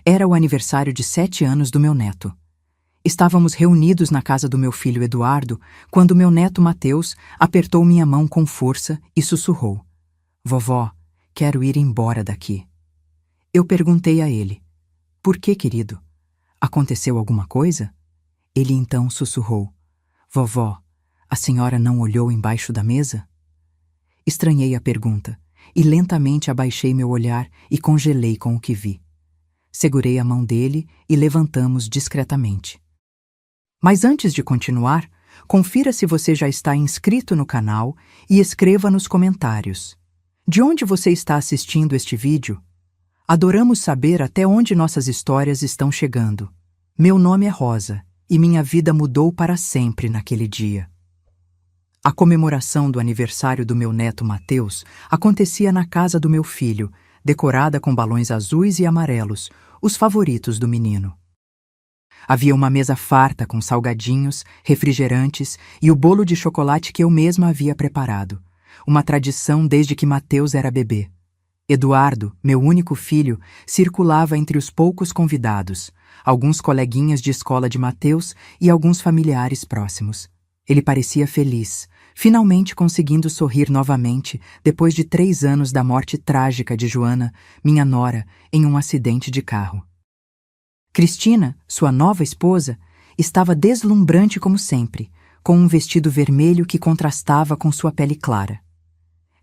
Era o aniversário de 7 anos do meu neto. Estávamos reunidos na casa do meu filho Eduardo quando meu neto Mateus apertou minha mão com força e sussurrou: "Vovó, quero ir embora daqui." Eu perguntei a ele: "Por que, querido? Aconteceu alguma coisa?" Ele então sussurrou: "Vovó, a senhora não olhou embaixo da mesa?" Estranhei a pergunta e lentamente abaixei meu olhar e congelei com o que vi. Segurei a mão dele e levantamos discretamente. Mas antes de continuar, confira se você já está inscrito no canal e escreva nos comentários: de onde você está assistindo este vídeo? Adoramos saber até onde nossas histórias estão chegando. Meu nome é Rosa e minha vida mudou para sempre naquele dia. A comemoração do aniversário do meu neto Mateus acontecia na casa do meu filho, decorada com balões azuis e amarelos, os favoritos do menino. Havia uma mesa farta com salgadinhos, refrigerantes e o bolo de chocolate que eu mesma havia preparado, uma tradição desde que Mateus era bebê. Eduardo, meu único filho, circulava entre os poucos convidados, alguns coleguinhas de escola de Mateus e alguns familiares próximos. Ele parecia feliz, finalmente conseguindo sorrir novamente depois de 3 anos da morte trágica de Joana, minha nora, em um acidente de carro. Cristina, sua nova esposa, estava deslumbrante como sempre, com um vestido vermelho que contrastava com sua pele clara.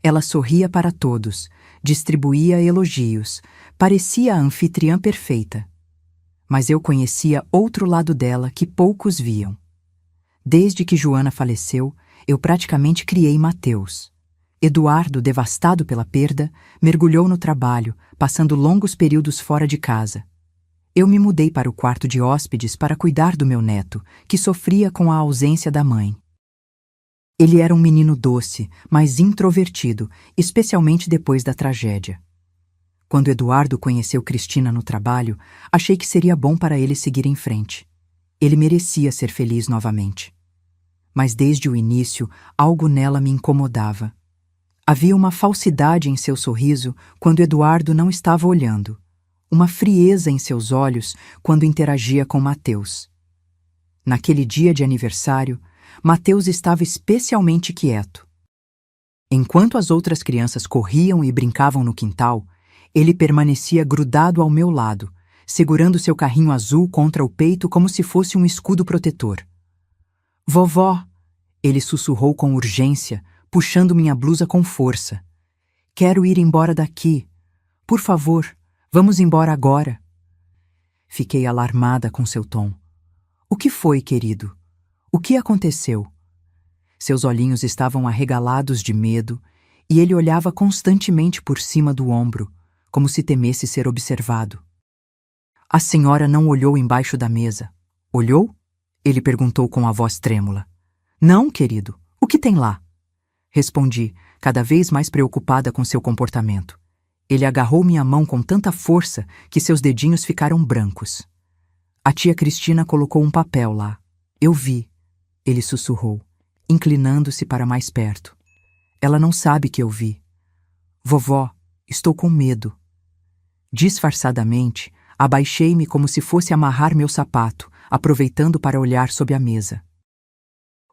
Ela sorria para todos, distribuía elogios, parecia a anfitriã perfeita. Mas eu conhecia outro lado dela que poucos viam. Desde que Joana faleceu, eu praticamente criei Mateus. Eduardo, devastado pela perda, mergulhou no trabalho, passando longos períodos fora de casa. Eu me mudei para o quarto de hóspedes para cuidar do meu neto, que sofria com a ausência da mãe. Ele era um menino doce, mas introvertido, especialmente depois da tragédia. Quando Eduardo conheceu Cristina no trabalho, achei que seria bom para ele seguir em frente. Ele merecia ser feliz novamente. Mas desde o início, algo nela me incomodava. Havia uma falsidade em seu sorriso quando Eduardo não estava olhando, uma frieza em seus olhos quando interagia com Mateus. Naquele dia de aniversário, Mateus estava especialmente quieto. Enquanto as outras crianças corriam e brincavam no quintal, ele permanecia grudado ao meu lado, segurando seu carrinho azul contra o peito como se fosse um escudo protetor. "Vovó", ele sussurrou com urgência, puxando minha blusa com força. "Quero ir embora daqui. Por favor, vamos embora agora." Fiquei alarmada com seu tom. "O que foi, querido? O que aconteceu?" Seus olhinhos estavam arregalados de medo e ele olhava constantemente por cima do ombro, como se temesse ser observado. "A senhora não olhou embaixo da mesa. Olhou?" Ele perguntou com a voz trêmula. "Não, querido. O que tem lá?" Respondi, cada vez mais preocupada com seu comportamento. Ele agarrou minha mão com tanta força que seus dedinhos ficaram brancos. "A tia Cristina colocou um papel lá. Eu vi." Ele sussurrou, inclinando-se para mais perto. "Ela não sabe que eu vi. Vovó, estou com medo." Disfarçadamente, abaixei-me como se fosse amarrar meu sapato, aproveitando para olhar sob a mesa.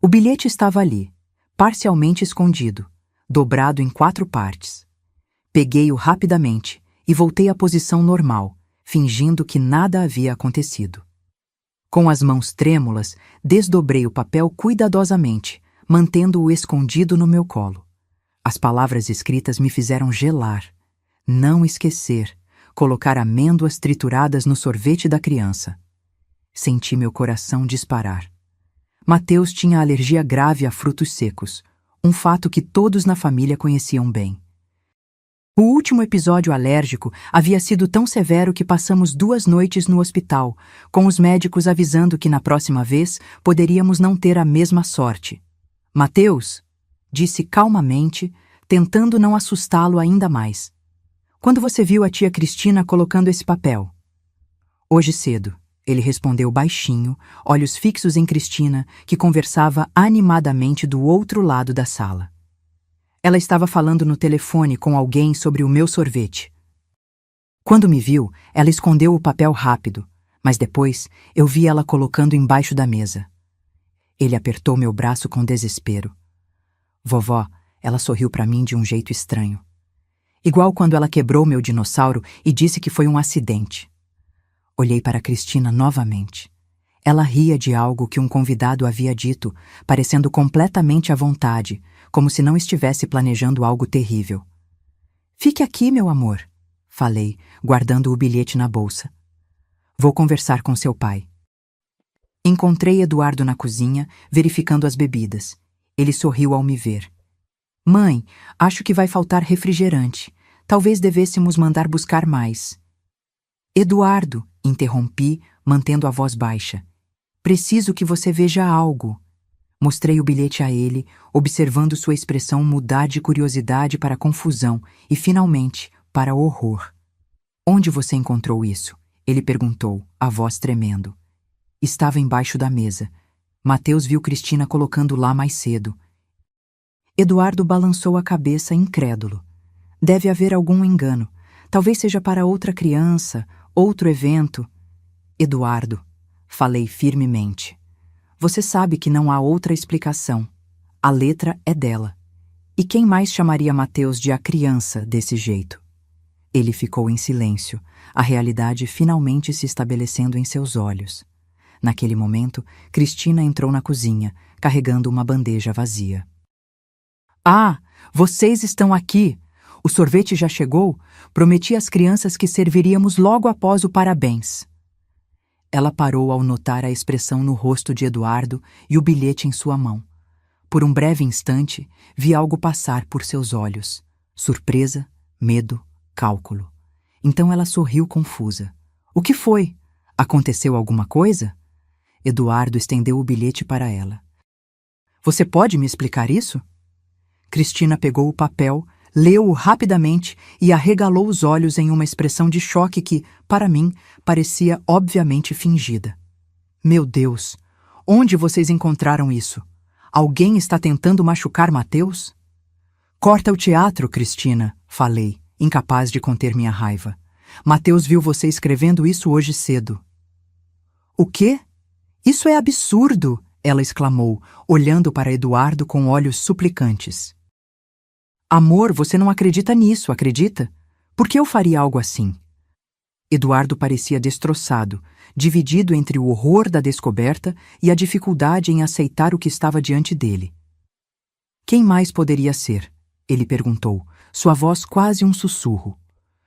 O bilhete estava ali, parcialmente escondido, dobrado em 4 partes. Peguei-o rapidamente e voltei à posição normal, fingindo que nada havia acontecido. Com as mãos trêmulas, desdobrei o papel cuidadosamente, mantendo-o escondido no meu colo. As palavras escritas me fizeram gelar. Não esquecer. Colocar amêndoas trituradas no sorvete da criança. Senti meu coração disparar. Mateus tinha alergia grave a frutos secos, um fato que todos na família conheciam bem. O último episódio alérgico havia sido tão severo que passamos 2 noites no hospital, com os médicos avisando que na próxima vez poderíamos não ter a mesma sorte. "Mateus", disse calmamente, tentando não assustá-lo ainda mais. "Quando você viu a tia Cristina colocando esse papel?" "Hoje cedo", ele respondeu baixinho, olhos fixos em Cristina, que conversava animadamente do outro lado da sala. Ela estava falando no telefone com alguém sobre o meu sorvete. Quando me viu, ela escondeu o papel rápido, mas depois eu vi ela colocando embaixo da mesa. Ele apertou meu braço com desespero. Vovó, ela sorriu para mim de um jeito estranho. Igual quando ela quebrou meu dinossauro e disse que foi um acidente. Olhei para Cristina novamente. Ela ria de algo que um convidado havia dito, parecendo completamente à vontade, como se não estivesse planejando algo terrível. Fique aqui, meu amor, falei, guardando o bilhete na bolsa. Vou conversar com seu pai. Encontrei Eduardo na cozinha, verificando as bebidas. Ele sorriu ao me ver. Mãe, acho que vai faltar refrigerante. Talvez devêssemos mandar buscar mais. Eduardo, interrompi, mantendo a voz baixa. Preciso que você veja algo. Mostrei o bilhete a ele, observando sua expressão mudar de curiosidade para confusão e, finalmente, para horror. Onde você encontrou isso? Ele perguntou, a voz tremendo. Estava embaixo da mesa. Mateus viu Cristina colocando lá mais cedo. Eduardo balançou a cabeça incrédulo. Deve haver algum engano. Talvez seja para outra criança, outro evento. Eduardo, falei firmemente. Você sabe que não há outra explicação. A letra é dela. E quem mais chamaria Mateus de a criança desse jeito? Ele ficou em silêncio, a realidade finalmente se estabelecendo em seus olhos. Naquele momento, Cristina entrou na cozinha, carregando uma bandeja vazia. Ah, vocês estão aqui! O sorvete já chegou? Prometi às crianças que serviríamos logo após o parabéns. Ela parou ao notar a expressão no rosto de Eduardo e o bilhete em sua mão. Por um breve instante, vi algo passar por seus olhos. Surpresa, medo, cálculo. Então ela sorriu confusa. O que foi? Aconteceu alguma coisa? Eduardo estendeu o bilhete para ela. Você pode me explicar isso? Cristina pegou o papel, leu-o rapidamente e arregalou os olhos em uma expressão de choque que, para mim, parecia obviamente fingida. Meu Deus! Onde vocês encontraram isso? Alguém está tentando machucar Mateus? Corta o teatro, Cristina, falei, incapaz de conter minha raiva. Mateus viu você escrevendo isso hoje cedo. O quê? Isso é absurdo! Ela exclamou, olhando para Eduardo com olhos suplicantes. Amor, você não acredita nisso, acredita? Por que eu faria algo assim? Eduardo parecia destroçado, dividido entre o horror da descoberta e a dificuldade em aceitar o que estava diante dele. Quem mais poderia ser? Ele perguntou, sua voz quase um sussurro.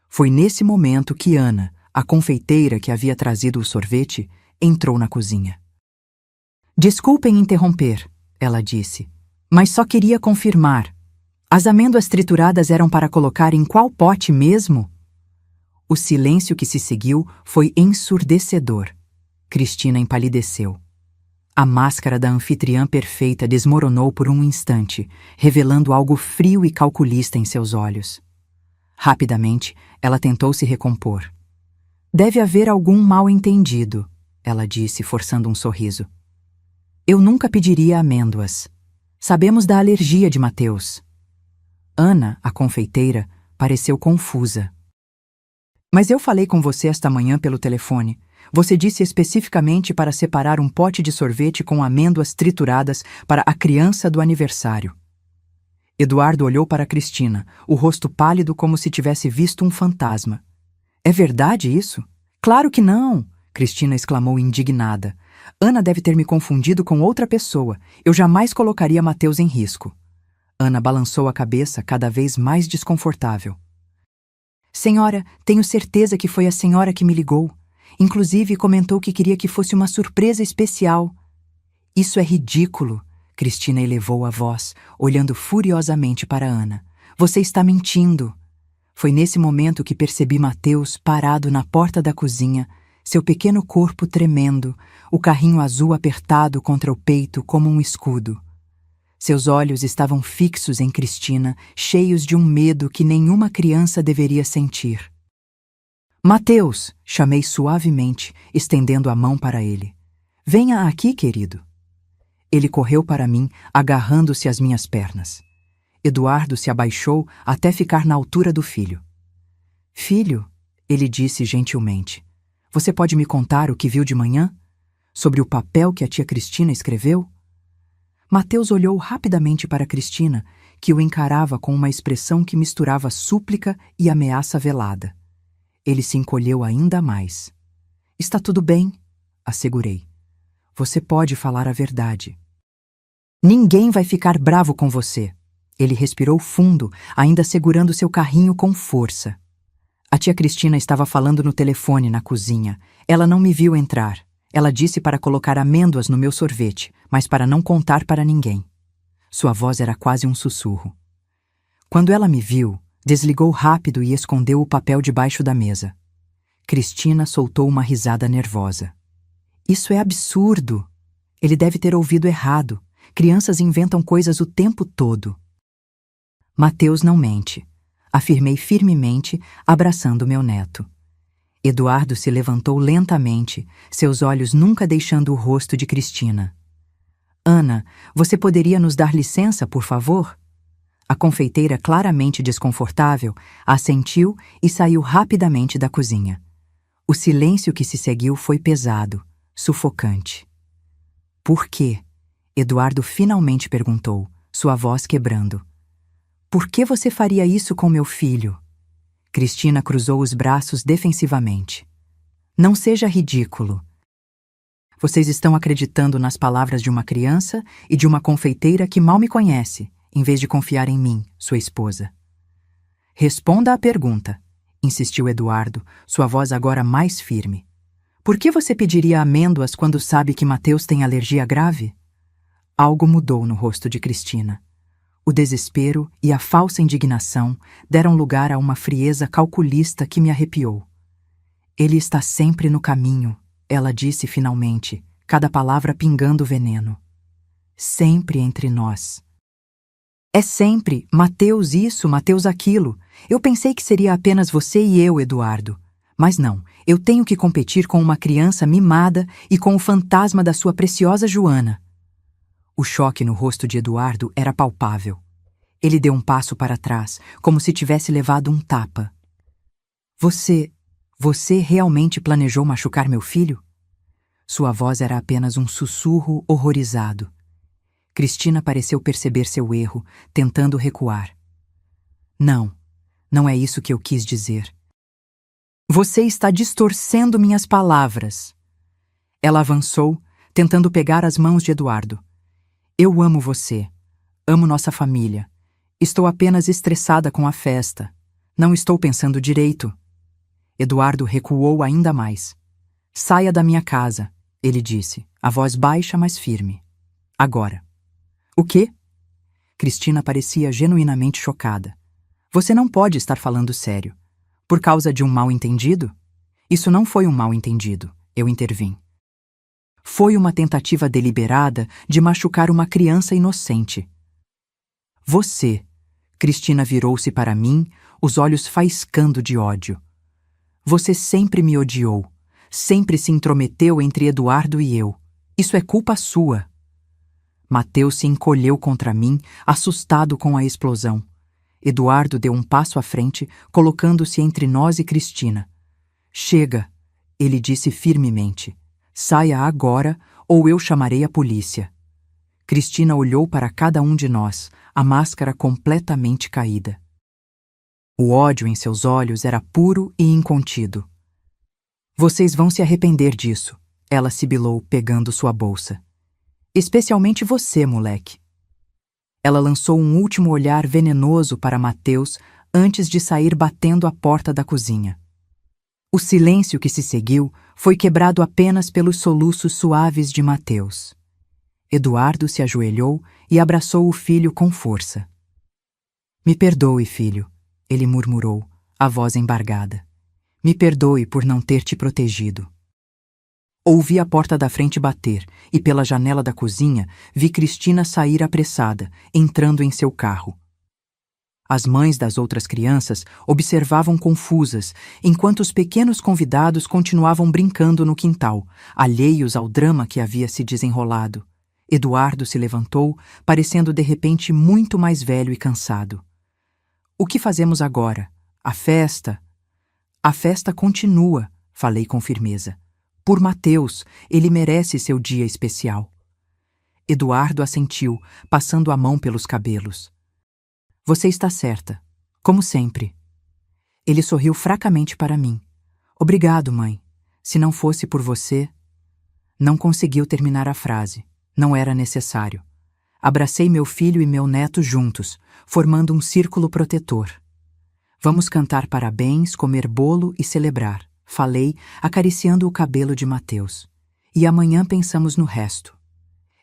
Foi nesse momento que Ana, a confeiteira que havia trazido o sorvete, entrou na cozinha. Desculpem interromper, ela disse, mas só queria confirmar. As amêndoas trituradas eram para colocar em qual pote mesmo? O silêncio que se seguiu foi ensurdecedor. Cristina empalideceu. A máscara da anfitriã perfeita desmoronou por um instante, revelando algo frio e calculista em seus olhos. Rapidamente, ela tentou se recompor. Deve haver algum mal-entendido, ela disse, forçando um sorriso. Eu nunca pediria amêndoas. Sabemos da alergia de Mateus. Ana, a confeiteira, pareceu confusa. Mas eu falei com você esta manhã pelo telefone. Você disse especificamente para separar um pote de sorvete com amêndoas trituradas para a criança do aniversário. Eduardo olhou para Cristina, o rosto pálido como se tivesse visto um fantasma. É verdade isso? Claro que não! Cristina exclamou indignada. Ana deve ter me confundido com outra pessoa. Eu jamais colocaria Mateus em risco. Ana balançou a cabeça cada vez mais desconfortável. Senhora, tenho certeza que foi a senhora que me ligou. Inclusive comentou que queria que fosse uma surpresa especial. Isso é ridículo. Cristina elevou a voz, olhando furiosamente para Ana. Você está mentindo. Foi nesse momento que percebi Mateus parado na porta da cozinha, seu pequeno corpo tremendo, o carrinho azul apertado contra o peito como um escudo. Seus olhos estavam fixos em Cristina, cheios de um medo que nenhuma criança deveria sentir. Mateus, chamei suavemente, estendendo a mão para ele. Venha aqui, querido. Ele correu para mim, agarrando-se às minhas pernas. Eduardo se abaixou até ficar na altura do filho. Filho, Ele disse gentilmente. Você pode me contar o que viu de manhã? Sobre o papel que a tia Cristina escreveu? Mateus olhou rapidamente para Cristina, que o encarava com uma expressão que misturava súplica e ameaça velada. Ele se encolheu ainda mais. Está tudo bem, assegurei. Você pode falar a verdade. Ninguém vai ficar bravo com você. Ele respirou fundo, ainda segurando seu carrinho com força. A tia Cristina estava falando no telefone na cozinha. Ela não me viu entrar. Ela disse para colocar amêndoas no meu sorvete, mas para não contar para ninguém. Sua voz era quase um sussurro. Quando ela me viu, desligou rápido e escondeu o papel debaixo da mesa. Cristina soltou uma risada nervosa. Isso é absurdo. Ele deve ter ouvido errado. Crianças inventam coisas o tempo todo. Mateus não mente, afirmei firmemente, abraçando meu neto. Eduardo se levantou lentamente, seus olhos nunca deixando o rosto de Cristina. Ana, você poderia nos dar licença, por favor? A confeiteira, claramente desconfortável, assentiu e saiu rapidamente da cozinha. O silêncio que se seguiu foi pesado, sufocante. Por quê? Eduardo finalmente perguntou, sua voz quebrando. Por que você faria isso com meu filho? Cristina cruzou os braços defensivamente. Não seja ridículo. Vocês estão acreditando nas palavras de uma criança e de uma confeiteira que mal me conhece, em vez de confiar em mim, sua esposa. Responda à pergunta, insistiu Eduardo, sua voz agora mais firme. Por que você pediria amêndoas quando sabe que Mateus tem alergia grave? Algo mudou no rosto de Cristina. O desespero e a falsa indignação deram lugar a uma frieza calculista que me arrepiou. Ele está sempre no caminho, ela disse finalmente, cada palavra pingando veneno. Sempre entre nós. É sempre, Mateus isso, Mateus aquilo. Eu pensei que seria apenas você e eu, Eduardo. Mas não, eu tenho que competir com uma criança mimada e com o fantasma da sua preciosa Joana. O choque no rosto de Eduardo era palpável. Ele deu um passo para trás, como se tivesse levado um tapa. Você realmente planejou machucar meu filho? Sua voz era apenas um sussurro horrorizado. Cristina pareceu perceber seu erro, tentando recuar. Não é isso que eu quis dizer. Você está distorcendo minhas palavras. Ela avançou, tentando pegar as mãos de Eduardo. Eu amo você. Amo nossa família. Estou apenas estressada com a festa. Não estou pensando direito. Eduardo recuou ainda mais. Saia da minha casa, ele disse, a voz baixa, mas firme. Agora. O quê? Cristina parecia genuinamente chocada. Você não pode estar falando sério. Por causa de um mal-entendido? Isso não foi um mal-entendido, eu intervim. Foi uma tentativa deliberada de machucar uma criança inocente. Você, Cristina virou-se para mim, os olhos faiscando de ódio. Você sempre me odiou, sempre se intrometeu entre Eduardo e eu. Isso é culpa sua. Mateus se encolheu contra mim, assustado com a explosão. Eduardo deu um passo à frente, colocando-se entre nós e Cristina. Chega, ele disse firmemente. Saia agora, ou eu chamarei a polícia. Cristina olhou para cada um de nós, a máscara completamente caída. O ódio em seus olhos era puro e incontido. Vocês vão se arrepender disso, ela sibilou, pegando sua bolsa. Especialmente você, moleque. Ela lançou um último olhar venenoso para Mateus antes de sair batendo a porta da cozinha. O silêncio que se seguiu foi quebrado apenas pelos soluços suaves de Mateus. Eduardo se ajoelhou e abraçou o filho com força. Me perdoe, filho, ele murmurou, a voz embargada. Me perdoe por não ter te protegido. Ouvi a porta da frente bater e, pela janela da cozinha, vi Cristina sair apressada, entrando em seu carro. As mães das outras crianças observavam confusas, enquanto os pequenos convidados continuavam brincando no quintal, alheios ao drama que havia se desenrolado. Eduardo se levantou, parecendo de repente muito mais velho e cansado. O que fazemos agora? A festa? A festa continua, falei com firmeza. Por Mateus, ele merece seu dia especial. Eduardo assentiu, passando a mão pelos cabelos. Você está certa, como sempre. Ele sorriu fracamente para mim. Obrigado, mãe. Se não fosse por você... Não conseguiu terminar a frase. Não era necessário. Abracei meu filho e meu neto juntos, formando um círculo protetor. Vamos cantar parabéns, comer bolo e celebrar, falei, acariciando o cabelo de Mateus. E amanhã pensamos no resto.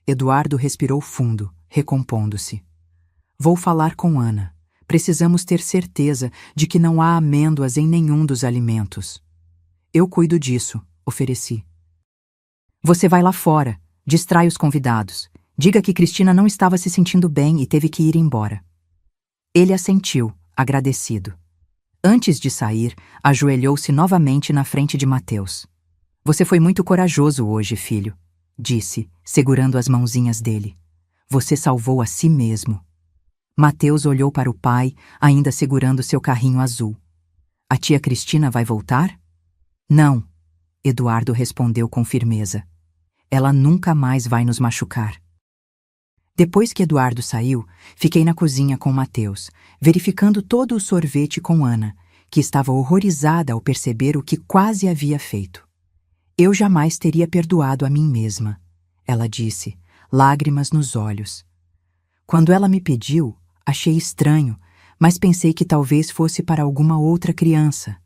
Eduardo respirou fundo, recompondo-se. Vou falar com Ana. Precisamos ter certeza de que não há amêndoas em nenhum dos alimentos. Eu cuido disso, ofereci. Você vai lá fora, distrai os convidados. Diga que Cristina não estava se sentindo bem e teve que ir embora. Ele assentiu, agradecido. Antes de sair, ajoelhou-se novamente na frente de Mateus. Você foi muito corajoso hoje, filho, disse, segurando as mãozinhas dele. Você salvou a si mesmo. Mateus olhou para o pai, ainda segurando seu carrinho azul. A tia Cristina vai voltar? Não, Eduardo respondeu com firmeza. Ela nunca mais vai nos machucar. Depois que Eduardo saiu, fiquei na cozinha com Mateus, verificando todo o sorvete com Ana, que estava horrorizada ao perceber o que quase havia feito. Eu jamais teria perdoado a mim mesma, ela disse, lágrimas nos olhos. Quando ela me pediu, achei estranho, mas pensei que talvez fosse para alguma outra criança.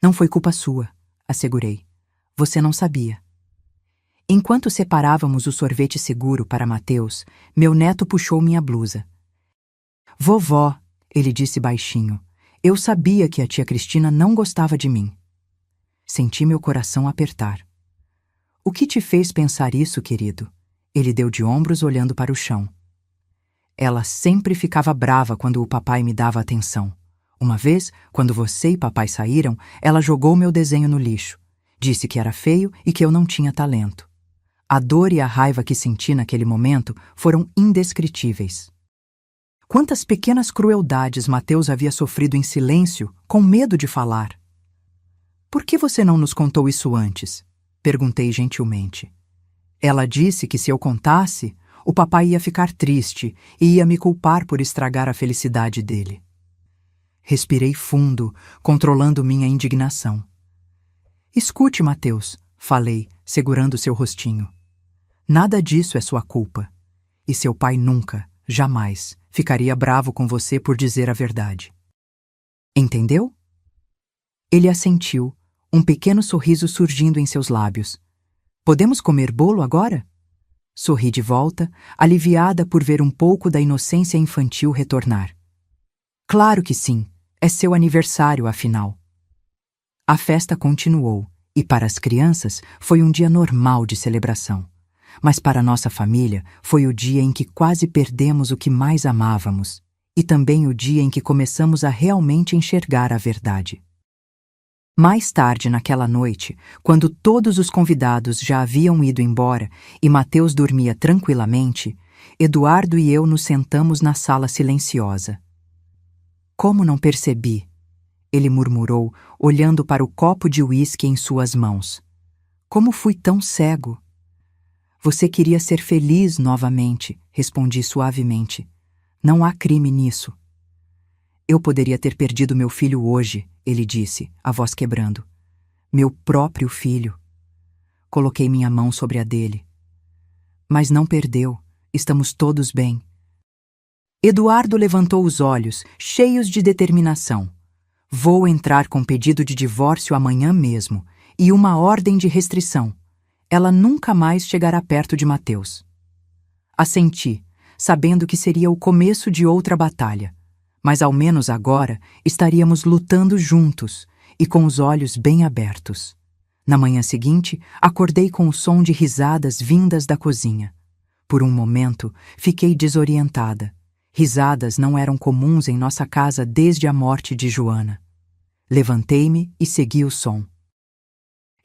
Não foi culpa sua, assegurei. Você não sabia. Enquanto separávamos o sorvete seguro para Mateus, meu neto puxou minha blusa. Vovó, ele disse baixinho, eu sabia que a tia Cristina não gostava de mim. Senti meu coração apertar. O que te fez pensar isso, querido? Ele deu de ombros olhando para o chão. Ela sempre ficava brava quando o papai me dava atenção. Uma vez, quando você e papai saíram, ela jogou meu desenho no lixo. Disse que era feio e que eu não tinha talento. A dor e a raiva que senti naquele momento foram indescritíveis. Quantas pequenas crueldades Mateus havia sofrido em silêncio, com medo de falar. Por que você não nos contou isso antes? Perguntei gentilmente. Ela disse que se eu contasse, o papai ia ficar triste e ia me culpar por estragar a felicidade dele. Respirei fundo, controlando minha indignação. Escute, Mateus, falei, segurando seu rostinho. Nada disso é sua culpa. E seu pai nunca, jamais, ficaria bravo com você por dizer a verdade. Entendeu? Ele assentiu, um pequeno sorriso surgindo em seus lábios. Podemos comer bolo agora? Sorri de volta, aliviada por ver um pouco da inocência infantil retornar. Claro que sim, é seu aniversário, afinal. A festa continuou, e para as crianças foi um dia normal de celebração. Mas para nossa família foi o dia em que quase perdemos o que mais amávamos, e também o dia em que começamos a realmente enxergar a verdade. Mais tarde naquela noite, quando todos os convidados já haviam ido embora e Mateus dormia tranquilamente, Eduardo e eu nos sentamos na sala silenciosa. Como não percebi? Ele murmurou, olhando para o copo de uísque em suas mãos. Como fui tão cego? Você queria ser feliz novamente, respondi suavemente. Não há crime nisso. Eu poderia ter perdido meu filho hoje, ele disse, a voz quebrando. Meu próprio filho. Coloquei minha mão sobre a dele. Mas não perdeu, estamos todos bem. Eduardo levantou os olhos, cheios de determinação. Vou entrar com pedido de divórcio amanhã mesmo e uma ordem de restrição. Ela nunca mais chegará perto de Mateus. Assenti, sabendo que seria o começo de outra batalha, mas ao menos agora estaríamos lutando juntos e com os olhos bem abertos. Na manhã seguinte, acordei com o som de risadas vindas da cozinha. Por um momento, fiquei desorientada. Risadas não eram comuns em nossa casa desde a morte de Joana. Levantei-me e segui o som.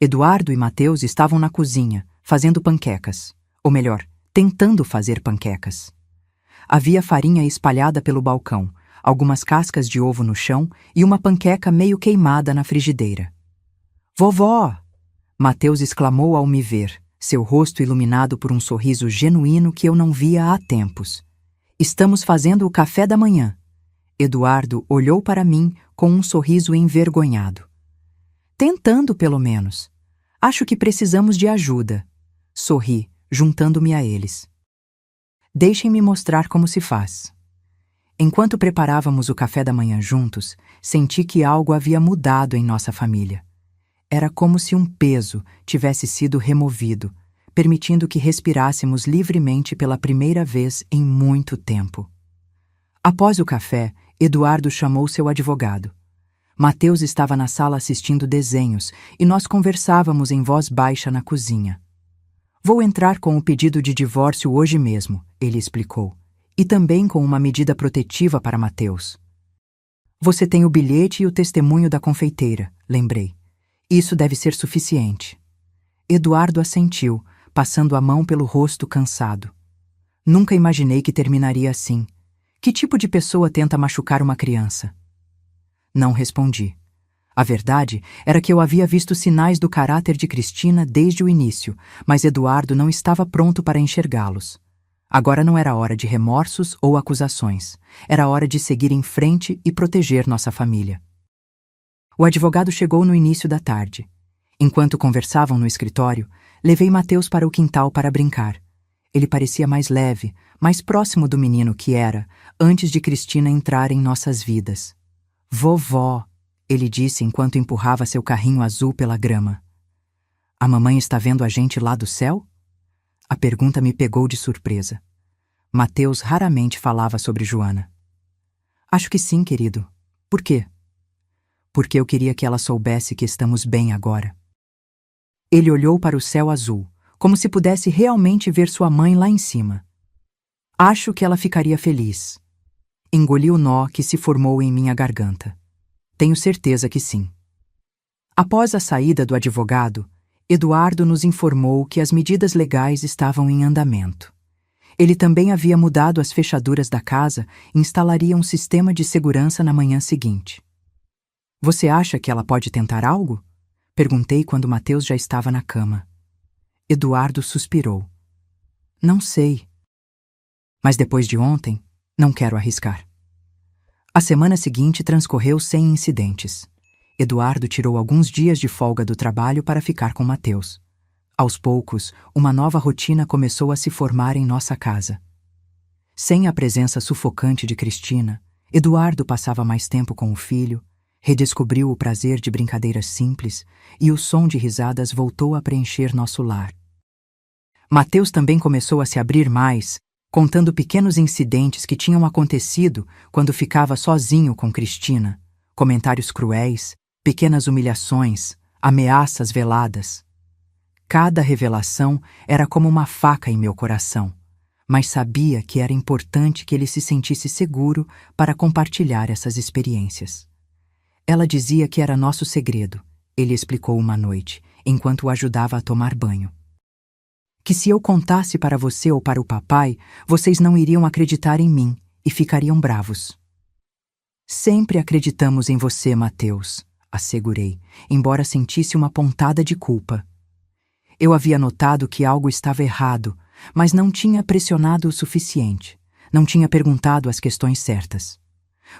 Eduardo e Mateus estavam na cozinha, fazendo panquecas. Ou melhor, tentando fazer panquecas. Havia farinha espalhada pelo balcão, algumas cascas de ovo no chão e uma panqueca meio queimada na frigideira. Vovó! Mateus exclamou ao me ver, seu rosto iluminado por um sorriso genuíno que eu não via há tempos. Estamos fazendo o café da manhã. Eduardo olhou para mim com um sorriso envergonhado. Tentando, pelo menos. Acho que precisamos de ajuda. Sorri, juntando-me a eles. Deixem-me mostrar como se faz. Enquanto preparávamos o café da manhã juntos, senti que algo havia mudado em nossa família. Era como se um peso tivesse sido removido, permitindo que respirássemos livremente pela primeira vez em muito tempo. Após o café, Eduardo chamou seu advogado. Mateus estava na sala assistindo desenhos e nós conversávamos em voz baixa na cozinha. Vou entrar com o pedido de divórcio hoje mesmo, ele explicou, e também com uma medida protetiva para Mateus. Você tem o bilhete e o testemunho da confeiteira, lembrei. Isso deve ser suficiente. Eduardo assentiu, passando a mão pelo rosto cansado. Nunca imaginei que terminaria assim. Que tipo de pessoa tenta machucar uma criança? Não respondi. A verdade era que eu havia visto sinais do caráter de Cristina desde o início, mas Eduardo não estava pronto para enxergá-los. Agora não era hora de remorsos ou acusações. Era hora de seguir em frente e proteger nossa família. O advogado chegou no início da tarde. Enquanto conversavam no escritório, levei Mateus para o quintal para brincar. Ele parecia mais leve, mais próximo do menino que era, antes de Cristina entrar em nossas vidas. Vovó, ele disse enquanto empurrava seu carrinho azul pela grama. A mamãe está vendo a gente lá do céu? A pergunta me pegou de surpresa. Mateus raramente falava sobre Joana. Acho que sim, querido. Por quê? Porque eu queria que ela soubesse que estamos bem agora. Ele olhou para o céu azul, como se pudesse realmente ver sua mãe lá em cima. Acho que ela ficaria feliz. Engoli o nó que se formou em minha garganta. Tenho certeza que sim. Após a saída do advogado, Eduardo nos informou que as medidas legais estavam em andamento. Ele também havia mudado as fechaduras da casa e instalaria um sistema de segurança na manhã seguinte. Você acha que ela pode tentar algo? Perguntei quando Mateus já estava na cama. Eduardo suspirou. Não sei. Mas depois de ontem, não quero arriscar. A semana seguinte transcorreu sem incidentes. Eduardo tirou alguns dias de folga do trabalho para ficar com Mateus. Aos poucos, uma nova rotina começou a se formar em nossa casa. Sem a presença sufocante de Cristina, Eduardo passava mais tempo com o filho, redescobriu o prazer de brincadeiras simples e o som de risadas voltou a preencher nosso lar. Mateus também começou a se abrir mais, contando pequenos incidentes que tinham acontecido quando ficava sozinho com Cristina, comentários cruéis, pequenas humilhações, ameaças veladas. Cada revelação era como uma faca em meu coração, mas sabia que era importante que ele se sentisse seguro para compartilhar essas experiências. Ela dizia que era nosso segredo, ele explicou uma noite, enquanto o ajudava a tomar banho. Que se eu contasse para você ou para o papai, vocês não iriam acreditar em mim e ficariam bravos. Sempre acreditamos em você, Mateus, assegurei, embora sentisse uma pontada de culpa. Eu havia notado que algo estava errado, mas não tinha pressionado o suficiente, não tinha perguntado as questões certas.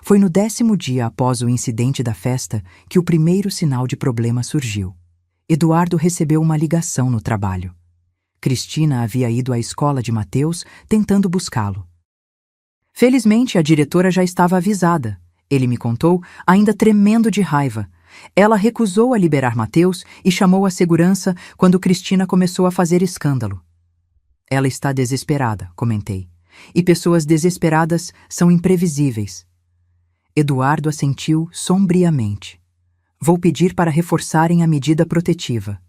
Foi no 10º dia após o incidente da festa que o primeiro sinal de problema surgiu. Eduardo recebeu uma ligação no trabalho. Cristina havia ido à escola de Mateus tentando buscá-lo. Felizmente, a diretora já estava avisada. Ele me contou, ainda tremendo de raiva. Ela recusou a liberar Mateus e chamou a segurança quando Cristina começou a fazer escândalo. Ela está desesperada, comentei. E pessoas desesperadas são imprevisíveis. Eduardo assentiu sombriamente. Vou pedir para reforçarem a medida protetiva.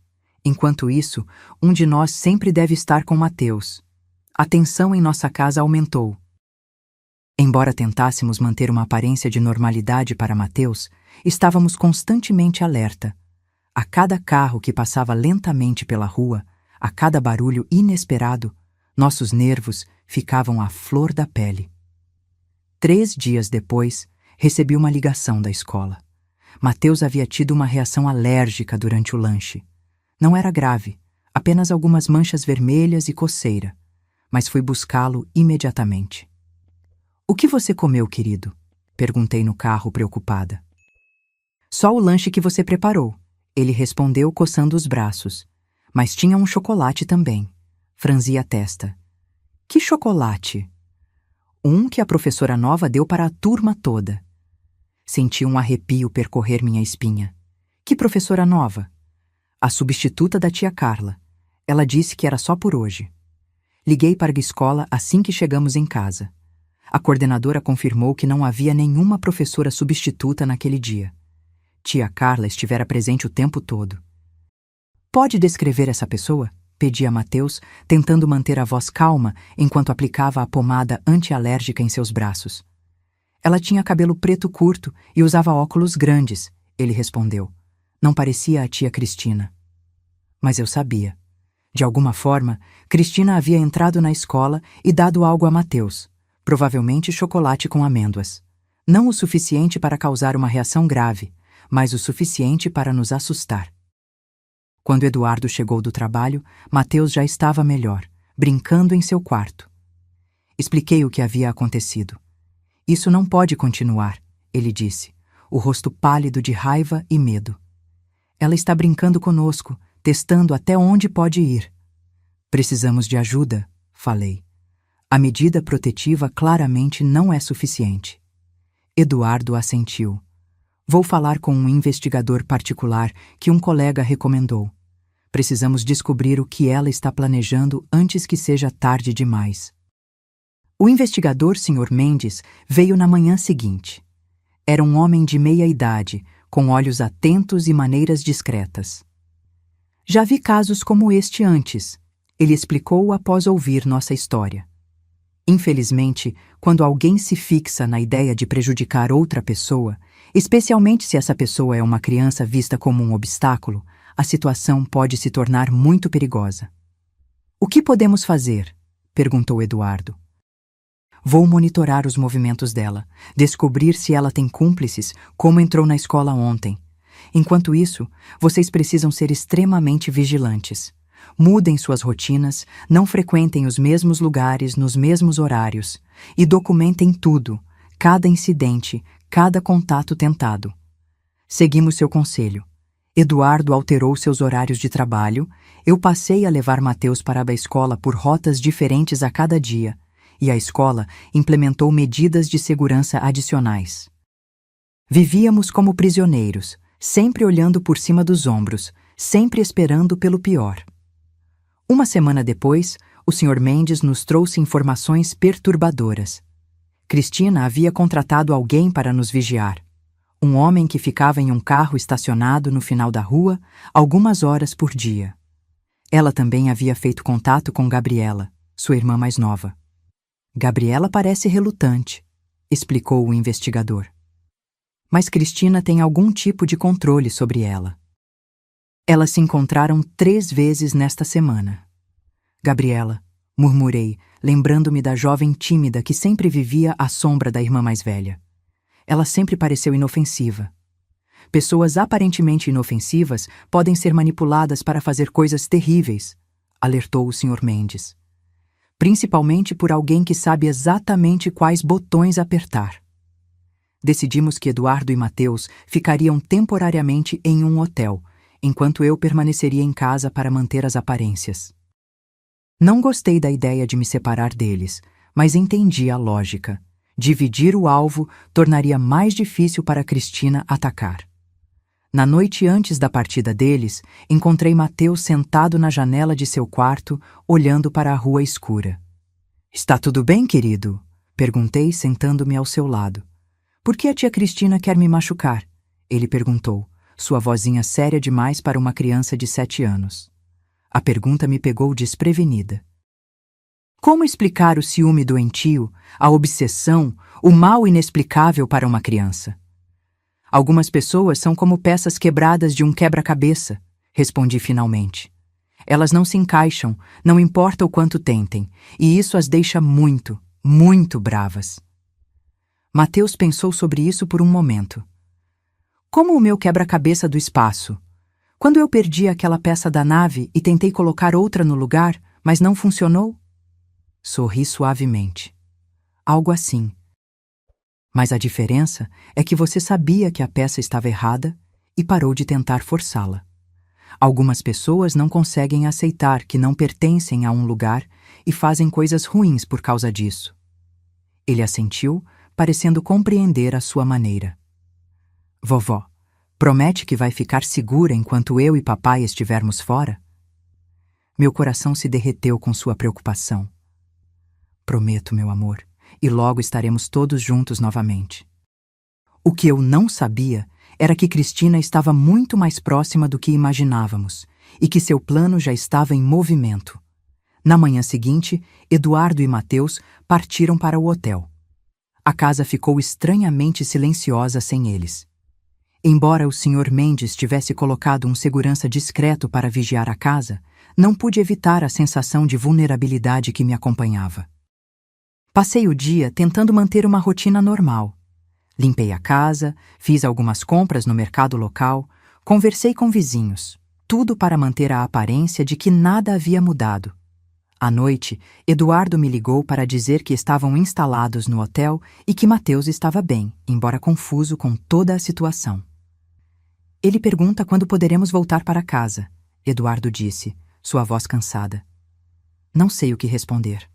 Enquanto isso, um de nós sempre deve estar com Mateus. A tensão em nossa casa aumentou. Embora tentássemos manter uma aparência de normalidade para Mateus, estávamos constantemente alerta. A cada carro que passava lentamente pela rua, a cada barulho inesperado, nossos nervos ficavam à flor da pele. 3 dias depois, recebi uma ligação da escola. Mateus havia tido uma reação alérgica durante o lanche. Não era grave, apenas algumas manchas vermelhas e coceira, mas fui buscá-lo imediatamente. "O que você comeu, querido?" perguntei no carro, preocupada. "Só o lanche que você preparou", ele respondeu, coçando os braços. "Mas tinha um chocolate também." Franzi a testa. "Que chocolate?" "Um que a professora nova deu para a turma toda." Senti um arrepio percorrer minha espinha. "Que professora nova?" "A substituta da tia Carla. Ela disse que era só por hoje." Liguei para a escola assim que chegamos em casa. A coordenadora confirmou que não havia nenhuma professora substituta naquele dia. Tia Carla estivera presente o tempo todo. "Pode descrever essa pessoa?" pedi a Mateus, tentando manter a voz calma enquanto aplicava a pomada antialérgica em seus braços. "Ela tinha cabelo preto curto e usava óculos grandes", ele respondeu. "Não parecia a tia Cristina." Mas eu sabia. De alguma forma, Cristina havia entrado na escola e dado algo a Mateus, provavelmente chocolate com amêndoas. Não o suficiente para causar uma reação grave, mas o suficiente para nos assustar. Quando Eduardo chegou do trabalho, Mateus já estava melhor, brincando em seu quarto. Expliquei o que havia acontecido. "Isso não pode continuar", ele disse, o rosto pálido de raiva e medo. "Ela está brincando conosco, testando até onde pode ir." "Precisamos de ajuda", falei. "A medida protetiva claramente não é suficiente." Eduardo assentiu. "Vou falar com um investigador particular que um colega recomendou. Precisamos descobrir o que ela está planejando antes que seja tarde demais." O investigador Sr. Mendes veio na manhã seguinte. Era um homem de meia idade, com olhos atentos e maneiras discretas. "Já vi casos como este antes", ele explicou após ouvir nossa história. "Infelizmente, quando alguém se fixa na ideia de prejudicar outra pessoa, especialmente se essa pessoa é uma criança vista como um obstáculo, a situação pode se tornar muito perigosa." "O que podemos fazer?" perguntou Eduardo. "Vou monitorar os movimentos dela, descobrir se ela tem cúmplices, como entrou na escola ontem. Enquanto isso, vocês precisam ser extremamente vigilantes. Mudem suas rotinas, não frequentem os mesmos lugares nos mesmos horários e documentem tudo, cada incidente, cada contato tentado." Seguimos seu conselho. Eduardo alterou seus horários de trabalho, eu passei a levar Mateus para a escola por rotas diferentes a cada dia, e a escola implementou medidas de segurança adicionais. Vivíamos como prisioneiros, sempre olhando por cima dos ombros, sempre esperando pelo pior. Uma semana depois, o Sr. Mendes nos trouxe informações perturbadoras. Cristina havia contratado alguém para nos vigiar. Um homem que ficava em um carro estacionado no final da rua algumas horas por dia. Ela também havia feito contato com Gabriela, sua irmã mais nova. "Gabriela parece relutante", explicou o investigador. "Mas Cristina tem algum tipo de controle sobre ela." "Elas se encontraram 3 vezes nesta semana." "Gabriela", murmurei, lembrando-me da jovem tímida que sempre vivia à sombra da irmã mais velha. Ela sempre pareceu inofensiva. "Pessoas aparentemente inofensivas podem ser manipuladas para fazer coisas terríveis", alertou o Sr. Mendes. "Principalmente por alguém que sabe exatamente quais botões apertar." Decidimos que Eduardo e Mateus ficariam temporariamente em um hotel, enquanto eu permaneceria em casa para manter as aparências. Não gostei da ideia de me separar deles, mas entendi a lógica. Dividir o alvo tornaria mais difícil para Cristina atacar. Na noite antes da partida deles, encontrei Mateus sentado na janela de seu quarto, olhando para a rua escura. "Está tudo bem, querido?" perguntei, sentando-me ao seu lado. "Por que a tia Cristina quer me machucar?" ele perguntou, sua vozinha séria demais para uma criança de 7 anos. A pergunta me pegou desprevenida. Como explicar o ciúme doentio, a obsessão, o mal inexplicável para uma criança? "Algumas pessoas são como peças quebradas de um quebra-cabeça", respondi finalmente. "Elas não se encaixam, não importa o quanto tentem, e isso as deixa muito, muito bravas." Mateus pensou sobre isso por um momento. Como o meu quebra-cabeça do espaço. Quando eu perdi aquela peça da nave e tentei colocar outra no lugar, mas não funcionou? Sorri suavemente. Algo assim. Mas a diferença é que você sabia que a peça estava errada e parou de tentar forçá-la. Algumas pessoas não conseguem aceitar que não pertencem a um lugar e fazem coisas ruins por causa disso. Ele assentiu, parecendo compreender a sua maneira. Vovó, promete que vai ficar segura enquanto eu e papai estivermos fora? Meu coração se derreteu com sua preocupação. Prometo, meu amor, e logo estaremos todos juntos novamente. O que eu não sabia era que Cristina estava muito mais próxima do que imaginávamos e que seu plano já estava em movimento. Na manhã seguinte, Eduardo e Mateus partiram para o hotel. A casa ficou estranhamente silenciosa sem eles. Embora o Sr. Mendes tivesse colocado um segurança discreto para vigiar a casa, não pude evitar a sensação de vulnerabilidade que me acompanhava. Passei o dia tentando manter uma rotina normal. Limpei a casa, fiz algumas compras no mercado local, conversei com vizinhos, tudo para manter a aparência de que nada havia mudado. À noite, Eduardo me ligou para dizer que estavam instalados no hotel e que Mateus estava bem, embora confuso com toda a situação. Ele pergunta quando poderemos voltar para casa, Eduardo disse, sua voz cansada. Não sei o que responder.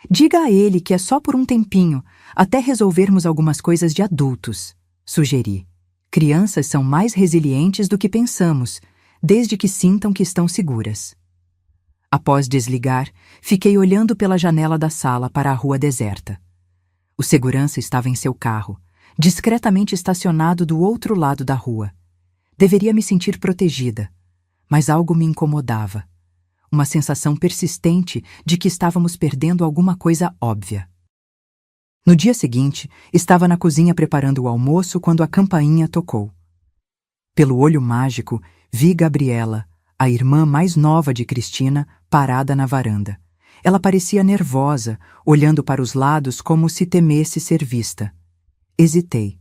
Diga a ele que é só por um tempinho, até resolvermos algumas coisas de adultos, sugeri. Crianças são mais resilientes do que pensamos, desde que sintam que estão seguras. Após desligar, fiquei olhando pela janela da sala para a rua deserta. O segurança estava em seu carro, discretamente estacionado do outro lado da rua. Deveria me sentir protegida, mas algo me incomodava. Uma sensação persistente de que estávamos perdendo alguma coisa óbvia. No dia seguinte, estava na cozinha preparando o almoço quando a campainha tocou. Pelo olho mágico, vi Gabriela, a irmã mais nova de Cristina, parada na varanda. Ela parecia nervosa, olhando para os lados como se temesse ser vista. Hesitei.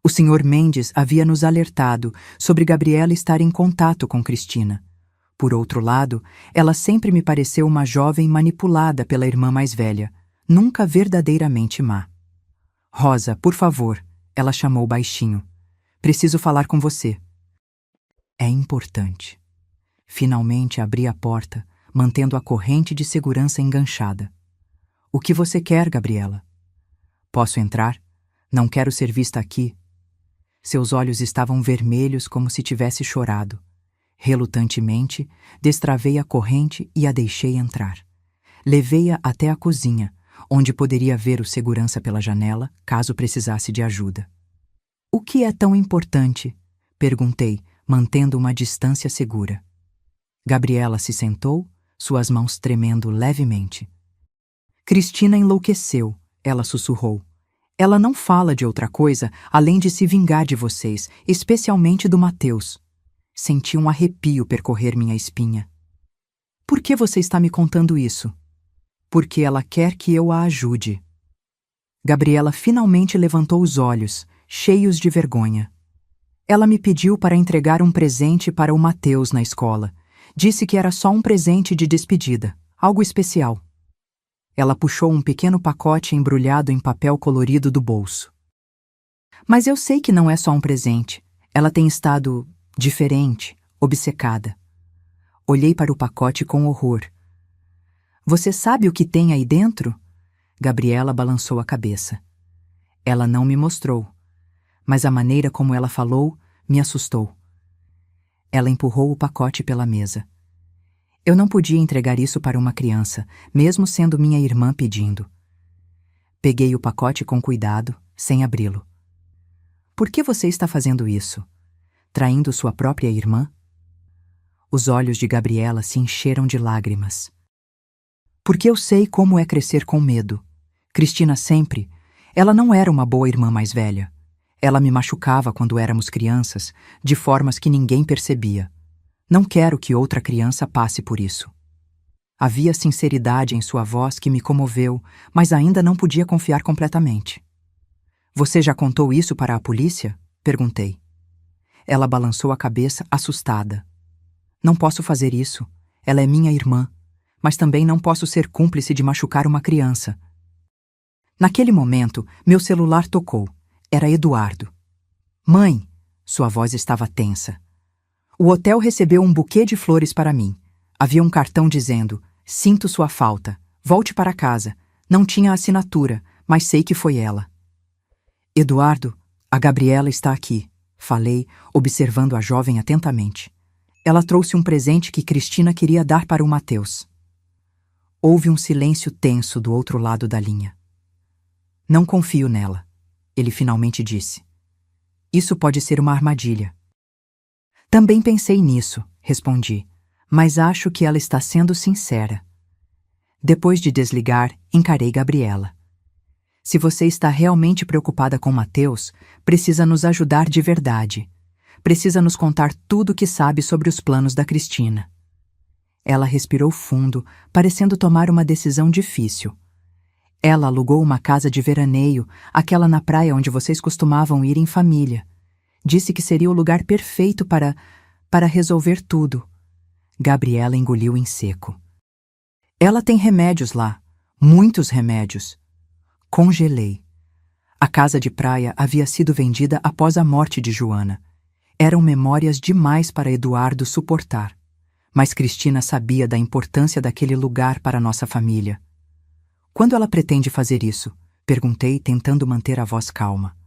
O Sr. Mendes havia nos alertado sobre Gabriela estar em contato com Cristina. Por outro lado, ela sempre me pareceu uma jovem manipulada pela irmã mais velha, nunca verdadeiramente má. Rosa, por favor, ela chamou baixinho. Preciso falar com você. É importante. Finalmente abri a porta, mantendo a corrente de segurança enganchada. O que você quer, Gabriela? Posso entrar? Não quero ser vista aqui. Seus olhos estavam vermelhos como se tivesse chorado. Relutantemente, destravei a corrente e a deixei entrar. Levei-a até a cozinha, onde poderia ver o segurança pela janela, caso precisasse de ajuda. O que é tão importante? Perguntei, mantendo uma distância segura. Gabriela se sentou, suas mãos tremendo levemente. Cristina enlouqueceu, ela sussurrou. Ela não fala de outra coisa além de se vingar de vocês, especialmente do Mateus. Senti um arrepio percorrer minha espinha. Por que você está me contando isso? Porque ela quer que eu a ajude. Gabriela finalmente levantou os olhos, cheios de vergonha. Ela me pediu para entregar um presente para o Mateus na escola. Disse que era só um presente de despedida, algo especial. Ela puxou um pequeno pacote embrulhado em papel colorido do bolso. Mas eu sei que não é só um presente. Ela tem estado diferente, obcecada. Olhei para o pacote com horror. Você sabe o que tem aí dentro? Gabriela balançou a cabeça. Ela não me mostrou, mas a maneira como ela falou me assustou. Ela empurrou o pacote pela mesa. Eu não podia entregar isso para uma criança, mesmo sendo minha irmã pedindo. Peguei o pacote com cuidado, sem abri-lo. Por que você está fazendo isso? Traindo sua própria irmã? Os olhos de Gabriela se encheram de lágrimas. Porque eu sei como é crescer com medo. Cristina sempre. Ela não era uma boa irmã mais velha. Ela me machucava quando éramos crianças, de formas que ninguém percebia. Não quero que outra criança passe por isso. Havia sinceridade em sua voz que me comoveu, mas ainda não podia confiar completamente. Você já contou isso para a polícia? Perguntei. Ela balançou a cabeça, assustada. Não posso fazer isso. Ela é minha irmã. Mas também não posso ser cúmplice de machucar uma criança. Naquele momento, meu celular tocou. Era Eduardo. Mãe! Sua voz estava tensa. O hotel recebeu um buquê de flores para mim. Havia um cartão dizendo: sinto sua falta. Volte para casa. Não tinha assinatura, mas sei que foi ela. Eduardo, a Gabriela está aqui. Falei, observando a jovem atentamente. Ela trouxe um presente que Cristina queria dar para o Mateus. Houve um silêncio tenso do outro lado da linha. Não confio nela, ele finalmente disse. Isso pode ser uma armadilha. Também pensei nisso, respondi, mas acho que ela está sendo sincera. Depois de desligar, encarei Gabriela. Se você está realmente preocupada com Mateus, precisa nos ajudar de verdade. Precisa nos contar tudo o que sabe sobre os planos da Cristina. Ela respirou fundo, parecendo tomar uma decisão difícil. Ela alugou uma casa de veraneio, aquela na praia onde vocês costumavam ir em família. Disse que seria o lugar perfeito para resolver tudo. Gabriela engoliu em seco. Ela tem remédios lá, muitos remédios. Congelei. A casa de praia havia sido vendida após a morte de Joana. Eram memórias demais para Eduardo suportar. Mas Cristina sabia da importância daquele lugar para nossa família. Quando ela pretende fazer isso? Perguntei, tentando manter a voz calma.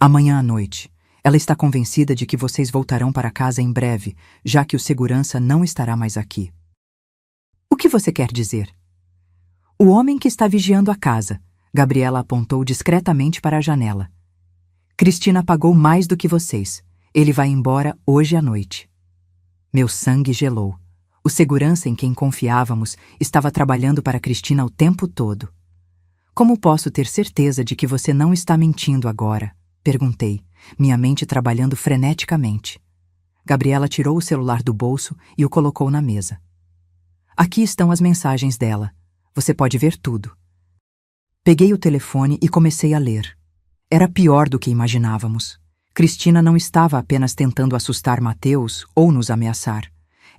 Amanhã à noite. Ela está convencida de que vocês voltarão para casa em breve, já que o segurança não estará mais aqui. O que você quer dizer? O homem que está vigiando a casa. Gabriela apontou discretamente para a janela. Cristina pagou mais do que vocês. Ele vai embora hoje à noite. Meu sangue gelou. O segurança em quem confiávamos estava trabalhando para Cristina o tempo todo. Como posso ter certeza de que você não está mentindo agora? Perguntei, minha mente trabalhando freneticamente. Gabriela tirou o celular do bolso e o colocou na mesa. Aqui estão as mensagens dela. Você pode ver tudo. Peguei o telefone e comecei a ler. Era pior do que imaginávamos. Cristina não estava apenas tentando assustar Mateus ou nos ameaçar.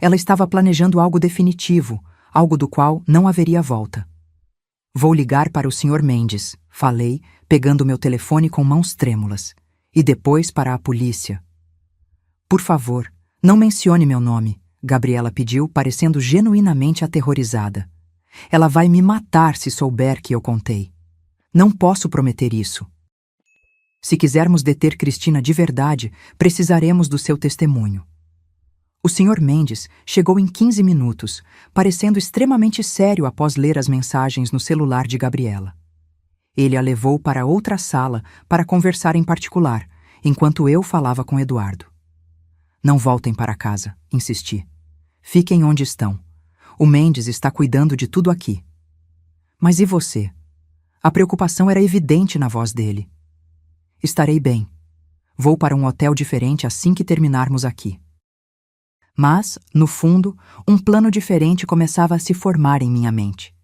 Ela estava planejando algo definitivo, algo do qual não haveria volta. Vou ligar para o Sr. Mendes, falei, pegando meu telefone com mãos trêmulas. E depois para a polícia. Por favor, não mencione meu nome, Gabriela pediu, parecendo genuinamente aterrorizada. Ela vai me matar se souber que eu contei. Não posso prometer isso. Se quisermos deter Cristina de verdade, precisaremos do seu testemunho. O Sr. Mendes chegou em 15 minutos, parecendo extremamente sério após ler as mensagens no celular de Gabriela. Ele a levou para outra sala para conversar em particular, enquanto eu falava com Eduardo. Não voltem para casa, insisti. Fiquem onde estão. O Mendes está cuidando de tudo aqui. Mas e você? A preocupação era evidente na voz dele. Estarei bem. Vou para um hotel diferente assim que terminarmos aqui. Mas, no fundo, um plano diferente começava a se formar em minha mente.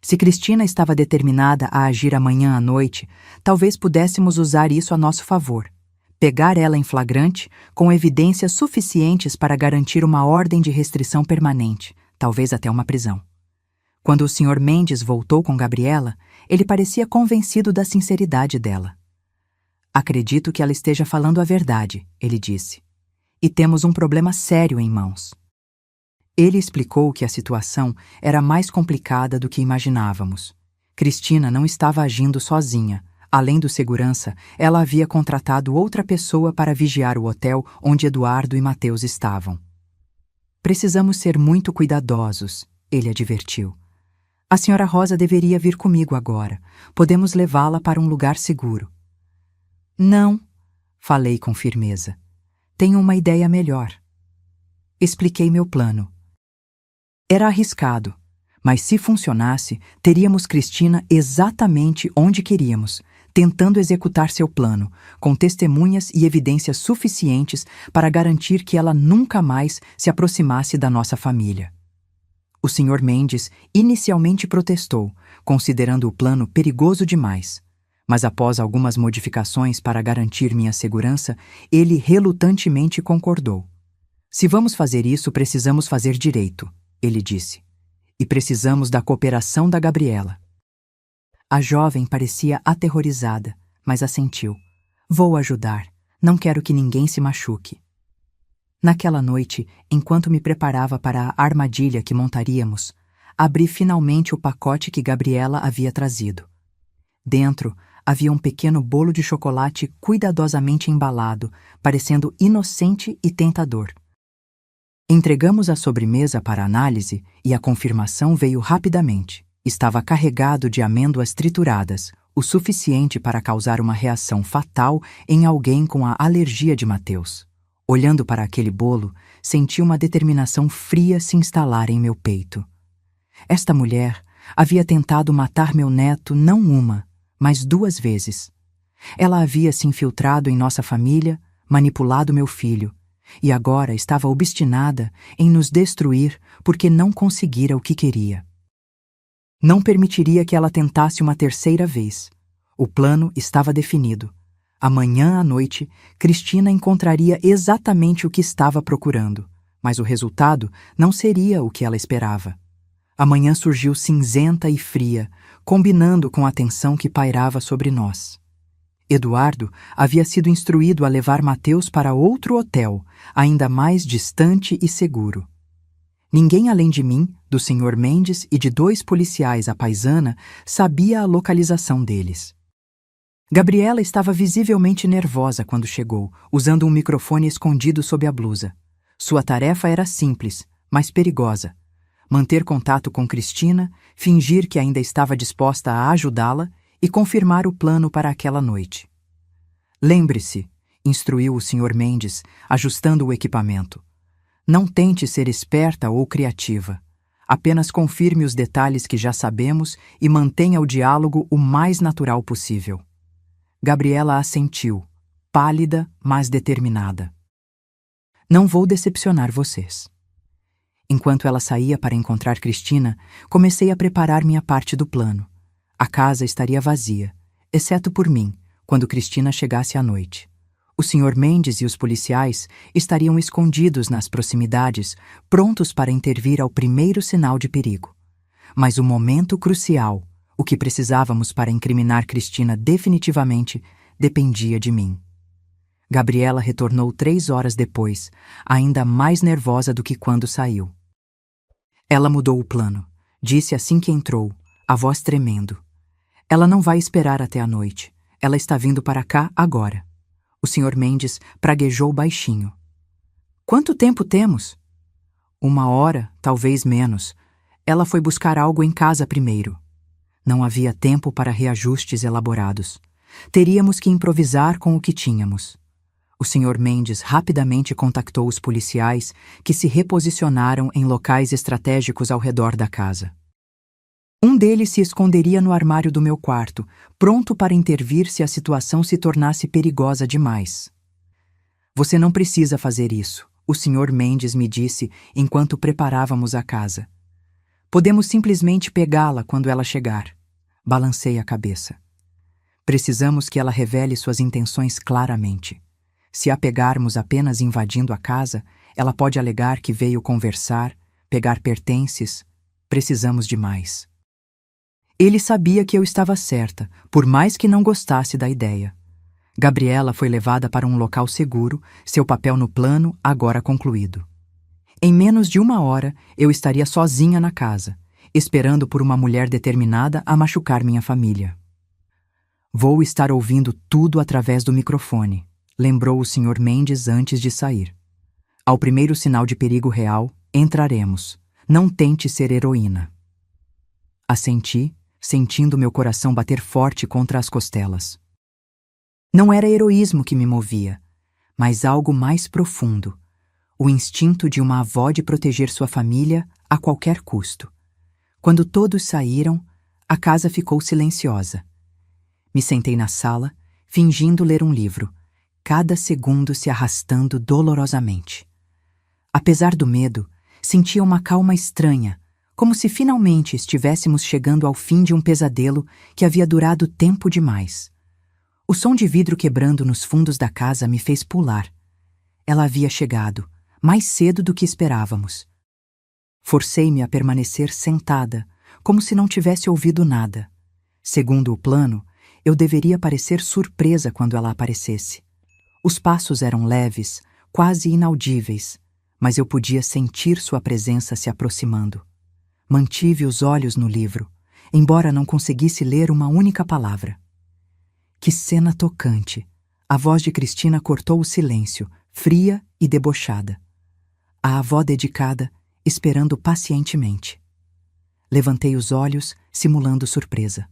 Se Cristina estava determinada a agir amanhã à noite, talvez pudéssemos usar isso a nosso favor. Pegar ela em flagrante, com evidências suficientes para garantir uma ordem de restrição permanente, talvez até uma prisão. Quando o Sr. Mendes voltou com Gabriela, ele parecia convencido da sinceridade dela. Acredito que ela esteja falando a verdade, ele disse. E temos um problema sério em mãos. Ele explicou que a situação era mais complicada do que imaginávamos. Cristina não estava agindo sozinha. Além do segurança, ela havia contratado outra pessoa para vigiar o hotel onde Eduardo e Mateus estavam. Precisamos ser muito cuidadosos, ele advertiu. A senhora Rosa deveria vir comigo agora. Podemos levá-la para um lugar seguro. Não, falei com firmeza. Tenho uma ideia melhor. Expliquei meu plano. Era arriscado, mas se funcionasse, teríamos Cristina exatamente onde queríamos, tentando executar seu plano, com testemunhas e evidências suficientes para garantir que ela nunca mais se aproximasse da nossa família. O Sr. Mendes inicialmente protestou, considerando o plano perigoso demais, Mas após algumas modificações para garantir minha segurança, ele relutantemente concordou. Se vamos fazer isso, precisamos fazer direito, ele disse. E precisamos da cooperação da Gabriela. A jovem parecia aterrorizada, mas assentiu. Vou ajudar. Não quero que ninguém se machuque. Naquela noite, enquanto me preparava para a armadilha que montaríamos, abri finalmente o pacote que Gabriela havia trazido. Dentro, havia um pequeno bolo de chocolate cuidadosamente embalado, parecendo inocente e tentador. Entregamos a sobremesa para análise e a confirmação veio rapidamente. Estava carregado de amêndoas trituradas, o suficiente para causar uma reação fatal em alguém com a alergia de Mateus. Olhando para aquele bolo, senti uma determinação fria se instalar em meu peito. Esta mulher havia tentado matar meu neto não uma, mas 2 vezes. Ela havia se infiltrado em nossa família, manipulado meu filho, e agora estava obstinada em nos destruir porque não conseguira o que queria. Não permitiria que ela tentasse uma 3ª vez. O plano estava definido. Amanhã à noite, Cristina encontraria exatamente o que estava procurando, mas o resultado não seria o que ela esperava. A manhã surgiu cinzenta e fria, combinando com a tensão que pairava sobre nós. Eduardo havia sido instruído a levar Mateus para outro hotel, ainda mais distante e seguro. Ninguém além de mim, do Sr. Mendes e de 2 policiais à paisana sabia a localização deles. Gabriela estava visivelmente nervosa quando chegou, usando um microfone escondido sob a blusa. Sua tarefa era simples, mas perigosa. Manter contato com Cristina, fingir que ainda estava disposta a ajudá-la e confirmar o plano para aquela noite. Lembre-se, instruiu o Sr. Mendes, ajustando o equipamento. Não tente ser esperta ou criativa. Apenas confirme os detalhes que já sabemos e mantenha o diálogo o mais natural possível. Gabriela assentiu, pálida, mas determinada. Não vou decepcionar vocês. Enquanto ela saía para encontrar Cristina, comecei a preparar minha parte do plano. A casa estaria vazia, exceto por mim, quando Cristina chegasse à noite. O Sr. Mendes e os policiais estariam escondidos nas proximidades, prontos para intervir ao primeiro sinal de perigo. Mas o momento crucial, o que precisávamos para incriminar Cristina definitivamente, dependia de mim. Gabriela retornou 3 horas depois, ainda mais nervosa do que quando saiu. Ela mudou o plano, disse assim que entrou, a voz tremendo. Ela não vai esperar até a noite. Ela está vindo para cá agora. O Sr. Mendes praguejou baixinho. Quanto tempo temos? 1 hora, talvez menos. Ela foi buscar algo em casa primeiro. Não havia tempo para reajustes elaborados. Teríamos que improvisar com o que tínhamos. O Sr. Mendes rapidamente contactou os policiais que se reposicionaram em locais estratégicos ao redor da casa. Um deles se esconderia no armário do meu quarto, pronto para intervir se a situação se tornasse perigosa demais. Você não precisa fazer isso, o Sr. Mendes me disse enquanto preparávamos a casa. Podemos simplesmente pegá-la quando ela chegar. Balancei a cabeça. Precisamos que ela revele suas intenções claramente. Se a pegarmos apenas invadindo a casa, ela pode alegar que veio conversar, pegar pertences. Precisamos de mais. Ele sabia que eu estava certa, por mais que não gostasse da ideia. Gabriela foi levada para um local seguro, seu papel no plano agora concluído. Em menos de 1 hora, eu estaria sozinha na casa, esperando por uma mulher determinada a machucar minha família. Vou estar ouvindo tudo através do microfone, lembrou o Sr. Mendes antes de sair. Ao primeiro sinal de perigo real, entraremos. Não tente ser heroína. Assenti, sentindo meu coração bater forte contra as costelas. Não era heroísmo que me movia, mas algo mais profundo, o instinto de uma avó de proteger sua família a qualquer custo. Quando todos saíram, a casa ficou silenciosa. Me sentei na sala, fingindo ler um livro, cada segundo se arrastando dolorosamente. Apesar do medo, sentia uma calma estranha, como se finalmente estivéssemos chegando ao fim de um pesadelo que havia durado tempo demais. O som de vidro quebrando nos fundos da casa me fez pular. Ela havia chegado, mais cedo do que esperávamos. Forcei-me a permanecer sentada, como se não tivesse ouvido nada. Segundo o plano, eu deveria parecer surpresa quando ela aparecesse. Os passos eram leves, quase inaudíveis, mas eu podia sentir sua presença se aproximando. Mantive os olhos no livro, embora não conseguisse ler uma única palavra. Que cena tocante! A voz de Cristina cortou o silêncio, fria e debochada. A avó dedicada, esperando pacientemente. Levantei os olhos, simulando surpresa.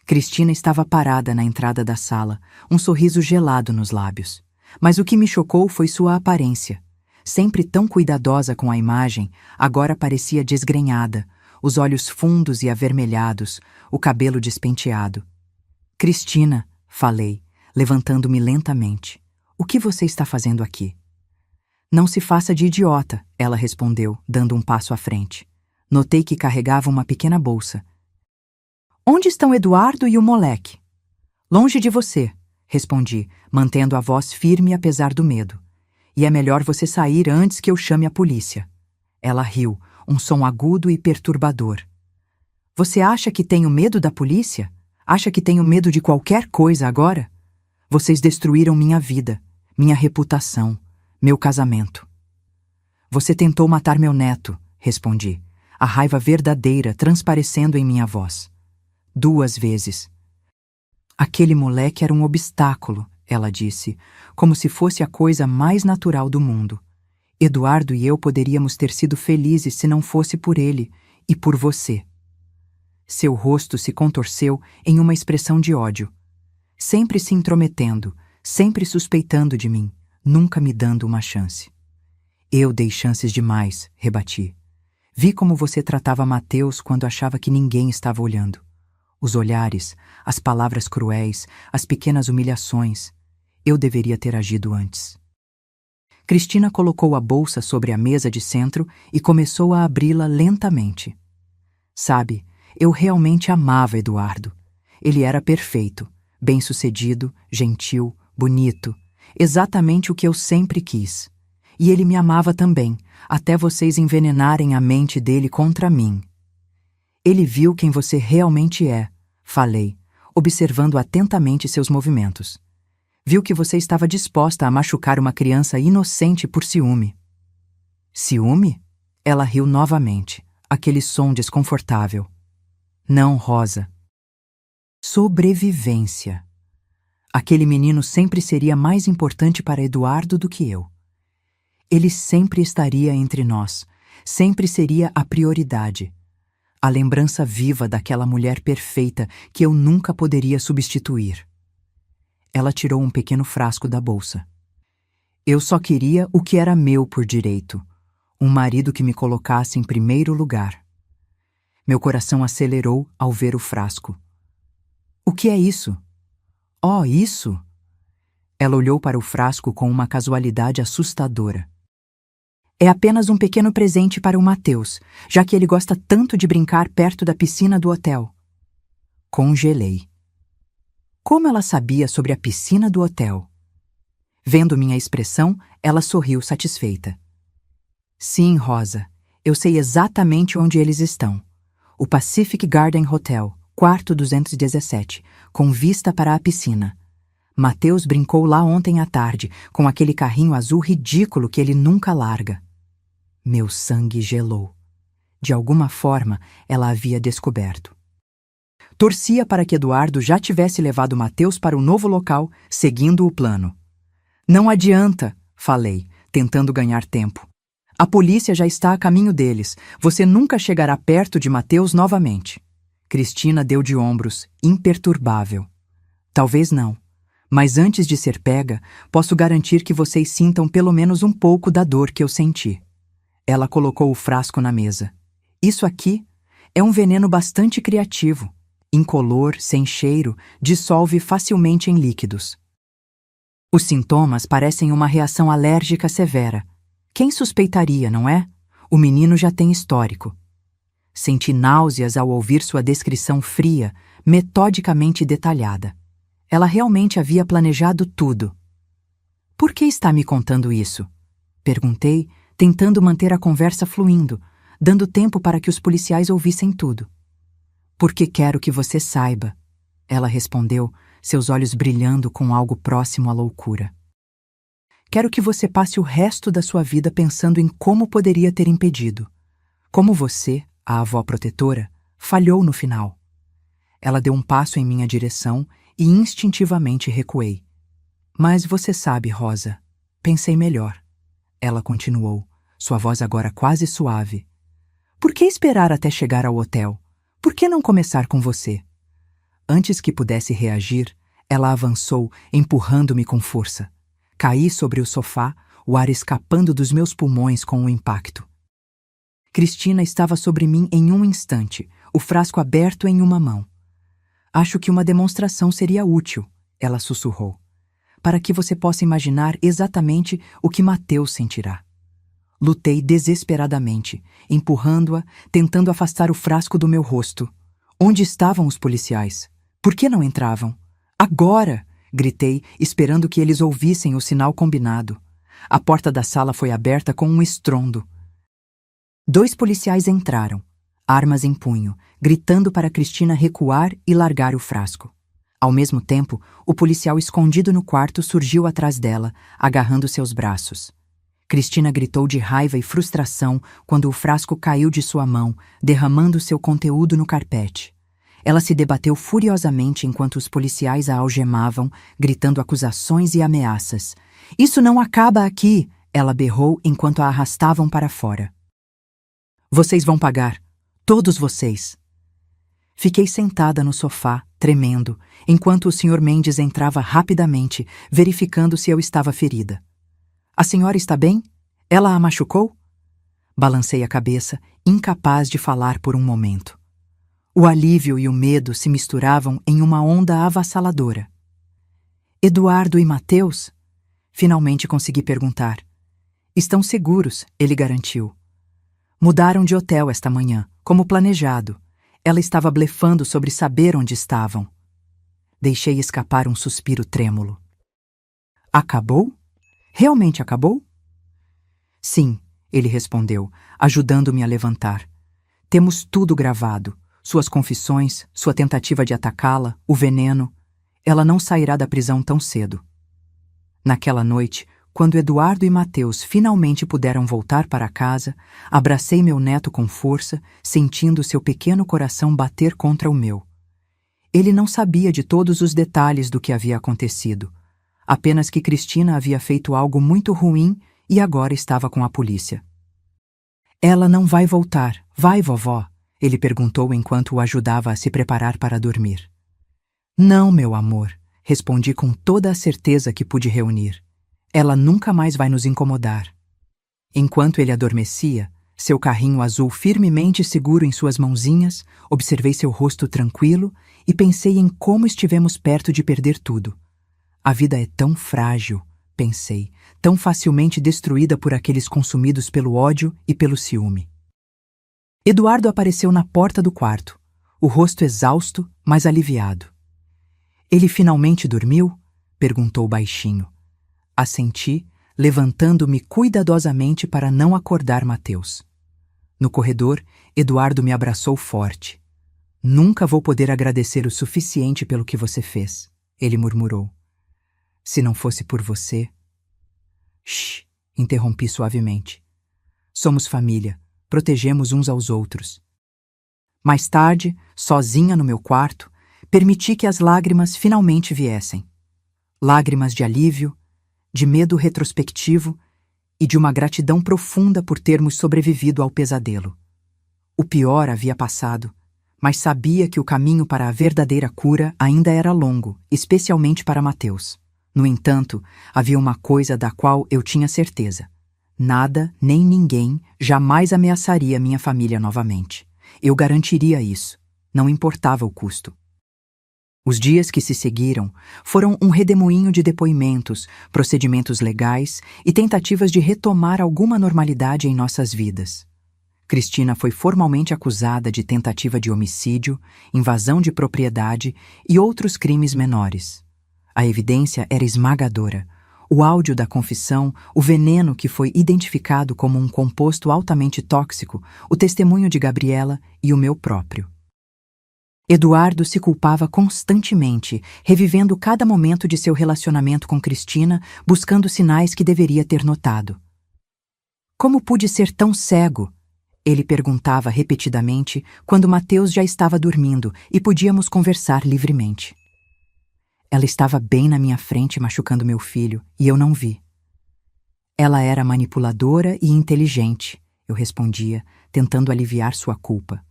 Cristina estava parada na entrada da sala, um sorriso gelado nos lábios. Mas o que me chocou foi sua aparência. Sempre tão cuidadosa com a imagem, agora parecia desgrenhada, os olhos fundos e avermelhados, o cabelo despenteado. Cristina, falei, levantando-me lentamente. O que você está fazendo aqui? Não se faça de idiota, ela respondeu, dando um passo à frente. Notei que carregava uma pequena bolsa. Onde estão Eduardo e o moleque? Longe de você, respondi, mantendo a voz firme apesar do medo. E é melhor você sair antes que eu chame a polícia. Ela riu, um som agudo e perturbador. Você acha que tenho medo da polícia? Acha que tenho medo de qualquer coisa agora? Vocês destruíram minha vida, minha reputação, meu casamento. Você tentou matar meu neto, respondi, a raiva verdadeira transparecendo em minha voz. 2 vezes. Aquele moleque era um obstáculo, ela disse, como se fosse a coisa mais natural do mundo. Eduardo e eu poderíamos ter sido felizes se não fosse por ele e por você. Seu rosto se contorceu em uma expressão de ódio. Sempre se intrometendo, sempre suspeitando de mim, nunca me dando uma chance. Eu dei chances demais, rebati. Vi como você tratava Mateus quando achava que ninguém estava olhando. Os olhares, as palavras cruéis, as pequenas humilhações. Eu deveria ter agido antes. Cristina colocou a bolsa sobre a mesa de centro e começou a abri-la lentamente. Sabe, eu realmente amava Eduardo. Ele era perfeito, bem-sucedido, gentil, bonito, exatamente o que eu sempre quis. E ele me amava também, até vocês envenenarem a mente dele contra mim. Ele viu quem você realmente é, falei, observando atentamente seus movimentos. Viu que você estava disposta a machucar uma criança inocente por ciúme. Ciúme? Ela riu novamente, aquele som desconfortável. Não, Rosa. Sobrevivência. Aquele menino sempre seria mais importante para Eduardo do que eu. Ele sempre estaria entre nós, sempre seria a prioridade. A lembrança viva daquela mulher perfeita que eu nunca poderia substituir. Ela tirou um pequeno frasco da bolsa. Eu só queria o que era meu por direito, um marido que me colocasse em primeiro lugar. Meu coração acelerou ao ver o frasco. O que é isso? Oh, isso! Ela olhou para o frasco com uma casualidade assustadora. É apenas um pequeno presente para o Mateus, já que ele gosta tanto de brincar perto da piscina do hotel. Congelei. Como ela sabia sobre a piscina do hotel? Vendo minha expressão, ela sorriu satisfeita. Sim, Rosa, eu sei exatamente onde eles estão. O Pacific Garden Hotel, quarto 217, com vista para a piscina. Mateus brincou lá ontem à tarde, com aquele carrinho azul ridículo que ele nunca larga. Meu sangue gelou. De alguma forma, ela havia descoberto. Torcia para que Eduardo já tivesse levado Mateus para o novo local, seguindo o plano. Não adianta, falei, tentando ganhar tempo. A polícia já está a caminho deles. Você nunca chegará perto de Mateus novamente. Cristina deu de ombros, imperturbável. Talvez não. Mas antes de ser pega, posso garantir que vocês sintam pelo menos um pouco da dor que eu senti. Ela colocou o frasco na mesa. Isso aqui é um veneno bastante criativo. Incolor, sem cheiro, dissolve facilmente em líquidos. Os sintomas parecem uma reação alérgica severa. Quem suspeitaria, não é? O menino já tem histórico. Senti náuseas ao ouvir sua descrição fria, metodicamente detalhada. Ela realmente havia planejado tudo. Por que está me contando isso? Perguntei, tentando manter a conversa fluindo, dando tempo para que os policiais ouvissem tudo. Porque quero que você saiba, ela respondeu, seus olhos brilhando com algo próximo à loucura. Quero que você passe o resto da sua vida pensando em como poderia ter impedido. Como você, a avó protetora, falhou no final. Ela deu um passo em minha direção e instintivamente recuei. Mas você sabe, Rosa, pensei melhor. Ela continuou, sua voz agora quase suave. Por que esperar até chegar ao hotel? Por que não começar com você? Antes que pudesse reagir, ela avançou, empurrando-me com força. Caí sobre o sofá, o ar escapando dos meus pulmões com o impacto. Cristina estava sobre mim em um instante, o frasco aberto em uma mão. Acho que uma demonstração seria útil, ela sussurrou, para que você possa imaginar exatamente o que Mateus sentirá. Lutei desesperadamente, empurrando-a, tentando afastar o frasco do meu rosto. Onde estavam os policiais? Por que não entravam? Agora! Gritei, esperando que eles ouvissem o sinal combinado. A porta da sala foi aberta com um estrondo. 2 policiais entraram, armas em punho, gritando para Cristina recuar e largar o frasco. Ao mesmo tempo, o policial escondido no quarto surgiu atrás dela, agarrando seus braços. Cristina gritou de raiva e frustração quando o frasco caiu de sua mão, derramando seu conteúdo no carpete. Ela se debateu furiosamente enquanto os policiais a algemavam, gritando acusações e ameaças. "Isso não acaba aqui!" ela berrou enquanto a arrastavam para fora. "Vocês vão pagar. Todos vocês!" Fiquei sentada no sofá, tremendo, enquanto o Sr. Mendes entrava rapidamente, verificando se eu estava ferida. "A senhora está bem? Ela a machucou?" Balancei a cabeça, incapaz de falar por um momento. O alívio e o medo se misturavam em uma onda avassaladora. "Eduardo e Mateus?" Finalmente consegui perguntar. "Estão seguros", ele garantiu. "Mudaram de hotel esta manhã, como planejado." Ela estava blefando sobre saber onde estavam. Deixei escapar um suspiro trêmulo. "Acabou? Realmente acabou?" "Sim", ele respondeu, ajudando-me a levantar. "Temos tudo gravado. Suas confissões, sua tentativa de atacá-la, o veneno. Ela não sairá da prisão tão cedo." Naquela noite, quando Eduardo e Mateus finalmente puderam voltar para casa, abracei meu neto com força, sentindo seu pequeno coração bater contra o meu. Ele não sabia de todos os detalhes do que havia acontecido, apenas que Cristina havia feito algo muito ruim e agora estava com a polícia. "Ela não vai voltar, vai, vovó?" ele perguntou enquanto o ajudava a se preparar para dormir. "Não, meu amor", respondi com toda a certeza que pude reunir. "Ela nunca mais vai nos incomodar." Enquanto ele adormecia, seu carrinho azul firmemente seguro em suas mãozinhas, observei seu rosto tranquilo e pensei em como estivemos perto de perder tudo. A vida é tão frágil, pensei, tão facilmente destruída por aqueles consumidos pelo ódio e pelo ciúme. Eduardo apareceu na porta do quarto, o rosto exausto, mas aliviado. "Ele finalmente dormiu?" perguntou baixinho. Assenti, levantando-me cuidadosamente para não acordar Mateus. No corredor, Eduardo me abraçou forte. "Nunca vou poder agradecer o suficiente pelo que você fez", ele murmurou. "Se não fosse por você..." "Shh", interrompi suavemente. "Somos família, protegemos uns aos outros." Mais tarde, sozinha no meu quarto, permiti que as lágrimas finalmente viessem. Lágrimas de alívio, de medo retrospectivo e de uma gratidão profunda por termos sobrevivido ao pesadelo. O pior havia passado, mas sabia que o caminho para a verdadeira cura ainda era longo, especialmente para Mateus. No entanto, havia uma coisa da qual eu tinha certeza. Nada, nem ninguém, jamais ameaçaria minha família novamente. Eu garantiria isso, não importava o custo. Os dias que se seguiram foram um redemoinho de depoimentos, procedimentos legais e tentativas de retomar alguma normalidade em nossas vidas. Cristina foi formalmente acusada de tentativa de homicídio, invasão de propriedade e outros crimes menores. A evidência era esmagadora. O áudio da confissão, o veneno que foi identificado como um composto altamente tóxico, o testemunho de Gabriela e o meu próprio. Eduardo se culpava constantemente, revivendo cada momento de seu relacionamento com Cristina, buscando sinais que deveria ter notado. Como pude ser tão cego? Ele perguntava repetidamente quando Mateus já estava dormindo e podíamos conversar livremente. Ela estava bem na minha frente machucando meu filho e eu não vi. Ela era manipuladora e inteligente, eu respondia, tentando aliviar sua culpa.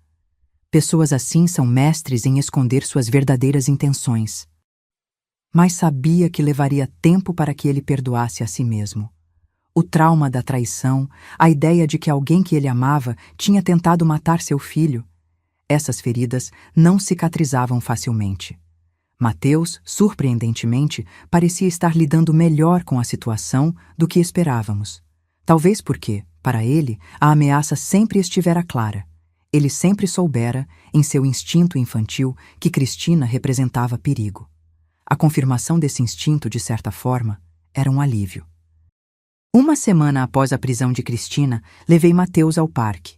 Pessoas assim são mestres em esconder suas verdadeiras intenções. Mas sabia que levaria tempo para que ele perdoasse a si mesmo. O trauma da traição, a ideia de que alguém que ele amava tinha tentado matar seu filho. Essas feridas não cicatrizavam facilmente. Mateus, surpreendentemente, parecia estar lidando melhor com a situação do que esperávamos. Talvez porque, para ele, a ameaça sempre estivera clara. Ele sempre soubera, em seu instinto infantil, que Cristina representava perigo. A confirmação desse instinto, de certa forma, era um alívio. Uma semana após a prisão de Cristina, levei Mateus ao parque.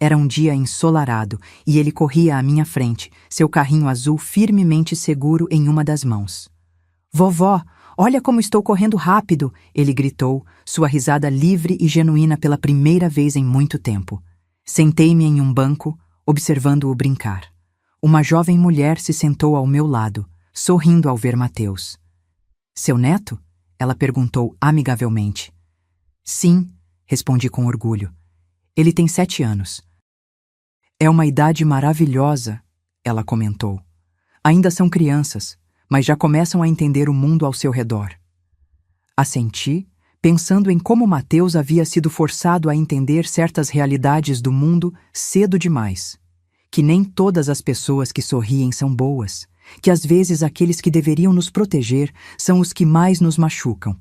Era um dia ensolarado e ele corria à minha frente, seu carrinho azul firmemente seguro em uma das mãos. "Vovó, olha como estou correndo rápido!" ele gritou, sua risada livre e genuína pela primeira vez em muito tempo. Sentei-me em um banco, observando-o brincar. Uma jovem mulher se sentou ao meu lado, sorrindo ao ver Mateus. "Seu neto?" ela perguntou amigavelmente. "Sim", respondi com orgulho. "Ele tem 7 anos." "É uma idade maravilhosa", ela comentou. "Ainda são crianças, mas já começam a entender o mundo ao seu redor." Assenti, pensando em como Mateus havia sido forçado a entender certas realidades do mundo cedo demais. Que nem todas as pessoas que sorriem são boas, que às vezes aqueles que deveriam nos proteger são os que mais nos machucam.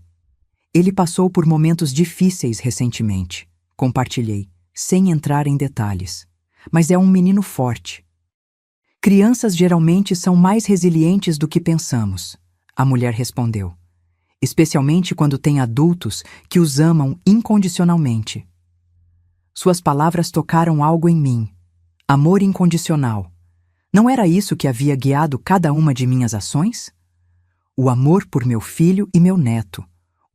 Ele passou por momentos difíceis recentemente, compartilhei, sem entrar em detalhes. Mas é um menino forte. "Crianças geralmente são mais resilientes do que pensamos", a mulher respondeu. "Especialmente quando têm adultos que os amam incondicionalmente." Suas palavras tocaram algo em mim. Amor incondicional. Não era isso que havia guiado cada uma de minhas ações? O amor por meu filho e meu neto.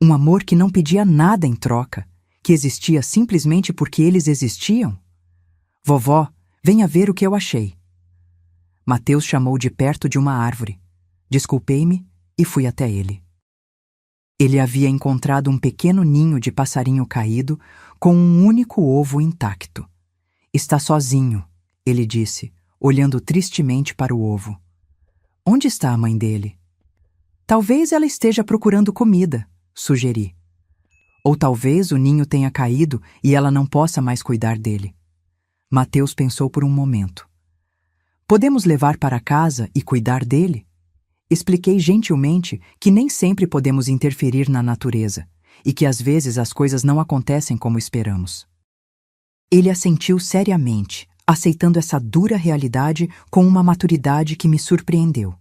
Um amor que não pedia nada em troca, que existia simplesmente porque eles existiam? "Vovó, venha ver o que eu achei." Mateus chamou de perto de uma árvore. Desculpei-me e fui até ele. Ele havia encontrado um pequeno ninho de passarinho caído com um único ovo intacto. "Está sozinho", ele disse, olhando tristemente para o ovo. "Onde está a mãe dele?" "Talvez ela esteja procurando comida", sugeri. "Ou talvez o ninho tenha caído e ela não possa mais cuidar dele." Mateus pensou por um momento. "Podemos levar para casa e cuidar dele?" Expliquei gentilmente que nem sempre podemos interferir na natureza e que às vezes as coisas não acontecem como esperamos. Ele assentiu seriamente, aceitando essa dura realidade com uma maturidade que me surpreendeu.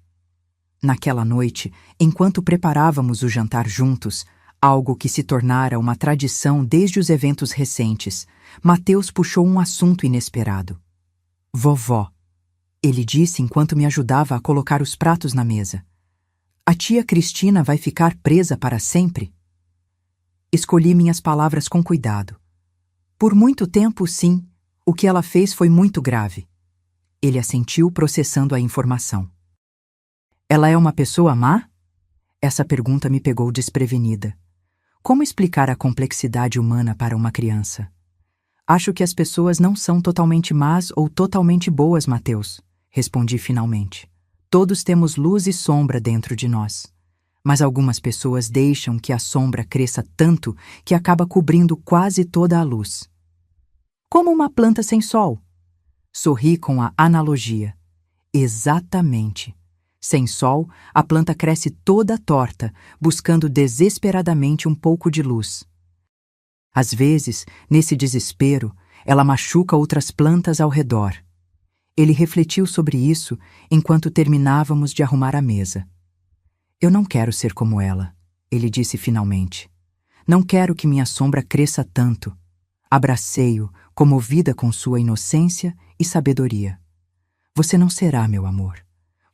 Naquela noite, enquanto preparávamos o jantar juntos, algo que se tornara uma tradição desde os eventos recentes, Mateus puxou um assunto inesperado. "Vovó", ele disse enquanto me ajudava a colocar os pratos na mesa. "A tia Cristina vai ficar presa para sempre?" Escolhi minhas palavras com cuidado. "Por muito tempo, sim. O que ela fez foi muito grave." Ele assentiu, processando a informação. "Ela é uma pessoa má?" Essa pergunta me pegou desprevenida. Como explicar a complexidade humana para uma criança? "Acho que as pessoas não são totalmente más ou totalmente boas, Mateus", respondi finalmente. "Todos temos luz e sombra dentro de nós. Mas algumas pessoas deixam que a sombra cresça tanto que acaba cobrindo quase toda a luz. Como uma planta sem sol." Sorri com a analogia. Exatamente. Sem sol, a planta cresce toda torta, buscando desesperadamente um pouco de luz. Às vezes, nesse desespero, ela machuca outras plantas ao redor. Ele refletiu sobre isso enquanto terminávamos de arrumar a mesa. Eu não quero ser como ela, ele disse finalmente. Não quero que minha sombra cresça tanto. Abracei-o, comovida com sua inocência e sabedoria. Você não será, meu amor.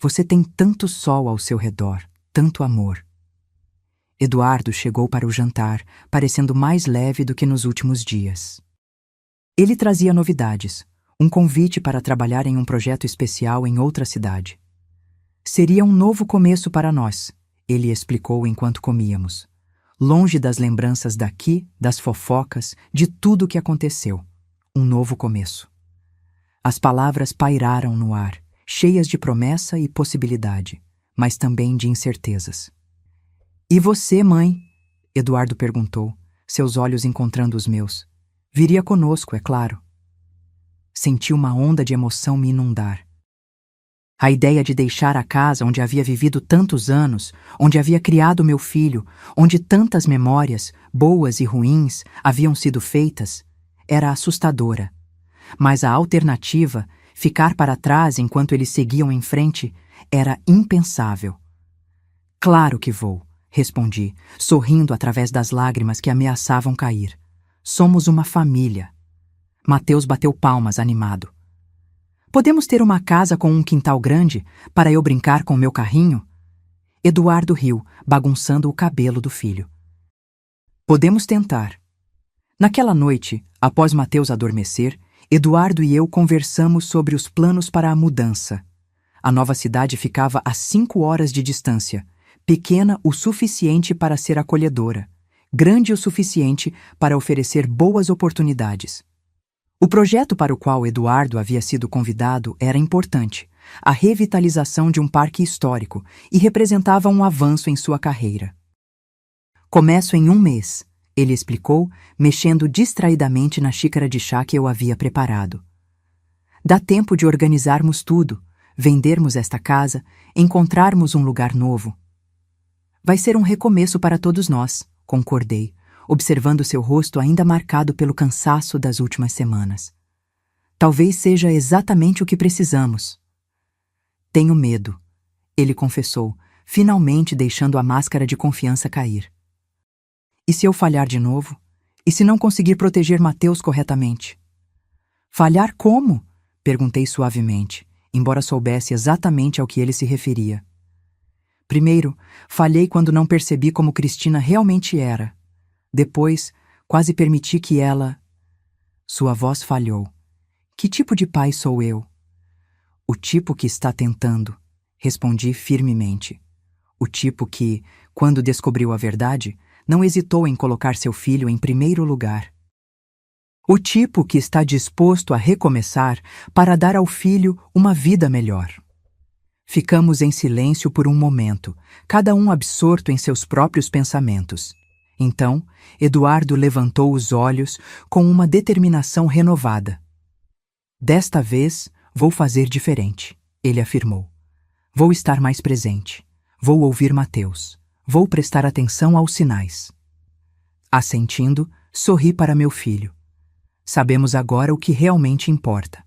Você tem tanto sol ao seu redor, tanto amor. Eduardo chegou para o jantar, parecendo mais leve do que nos últimos dias. Ele trazia novidades, um convite para trabalhar em um projeto especial em outra cidade. Seria um novo começo para nós, ele explicou enquanto comíamos. Longe das lembranças daqui, das fofocas, de tudo o que aconteceu. Um novo começo. As palavras pairaram no ar, cheias de promessa e possibilidade, mas também de incertezas. E você, mãe? Eduardo perguntou, seus olhos encontrando os meus. Viria conosco, é claro. Senti uma onda de emoção me inundar. A ideia de deixar a casa onde havia vivido tantos anos, onde havia criado meu filho, onde tantas memórias, boas e ruins, haviam sido feitas, era assustadora. Mas a alternativa, ficar para trás enquanto eles seguiam em frente, era impensável. Claro que vou, respondi, sorrindo através das lágrimas que ameaçavam cair. Somos uma família. Mateus bateu palmas, animado. Podemos ter uma casa com um quintal grande para eu brincar com meu carrinho? Eduardo riu, bagunçando o cabelo do filho. Podemos tentar. Naquela noite, após Mateus adormecer, Eduardo e eu conversamos sobre os planos para a mudança. A nova cidade ficava a 5 horas de distância, pequena o suficiente para ser acolhedora, grande o suficiente para oferecer boas oportunidades. O projeto para o qual Eduardo havia sido convidado era importante, a revitalização de um parque histórico, e representava um avanço em sua carreira. Começo em 1 mês, ele explicou, mexendo distraidamente na xícara de chá que eu havia preparado. Dá tempo de organizarmos tudo, vendermos esta casa, encontrarmos um lugar novo. Vai ser um recomeço para todos nós, concordei, observando seu rosto ainda marcado pelo cansaço das últimas semanas. Talvez seja exatamente o que precisamos. Tenho medo, ele confessou, finalmente deixando a máscara de confiança cair. E se eu falhar de novo? E se não conseguir proteger Mateus corretamente? Falhar como? Perguntei suavemente, embora soubesse exatamente ao que ele se referia. Primeiro, falhei quando não percebi como Cristina realmente era. Depois, quase permiti que ela... Sua voz falhou. Que tipo de pai sou eu? O tipo que está tentando, respondi firmemente. O tipo que, quando descobriu a verdade, não hesitou em colocar seu filho em primeiro lugar. O tipo que está disposto a recomeçar para dar ao filho uma vida melhor. Ficamos em silêncio por um momento, cada um absorto em seus próprios pensamentos. Então, Eduardo levantou os olhos com uma determinação renovada. Desta vez, vou fazer diferente, ele afirmou. Vou estar mais presente. Vou ouvir Mateus. Vou prestar atenção aos sinais. Assentindo, sorri para meu filho. Sabemos agora o que realmente importa.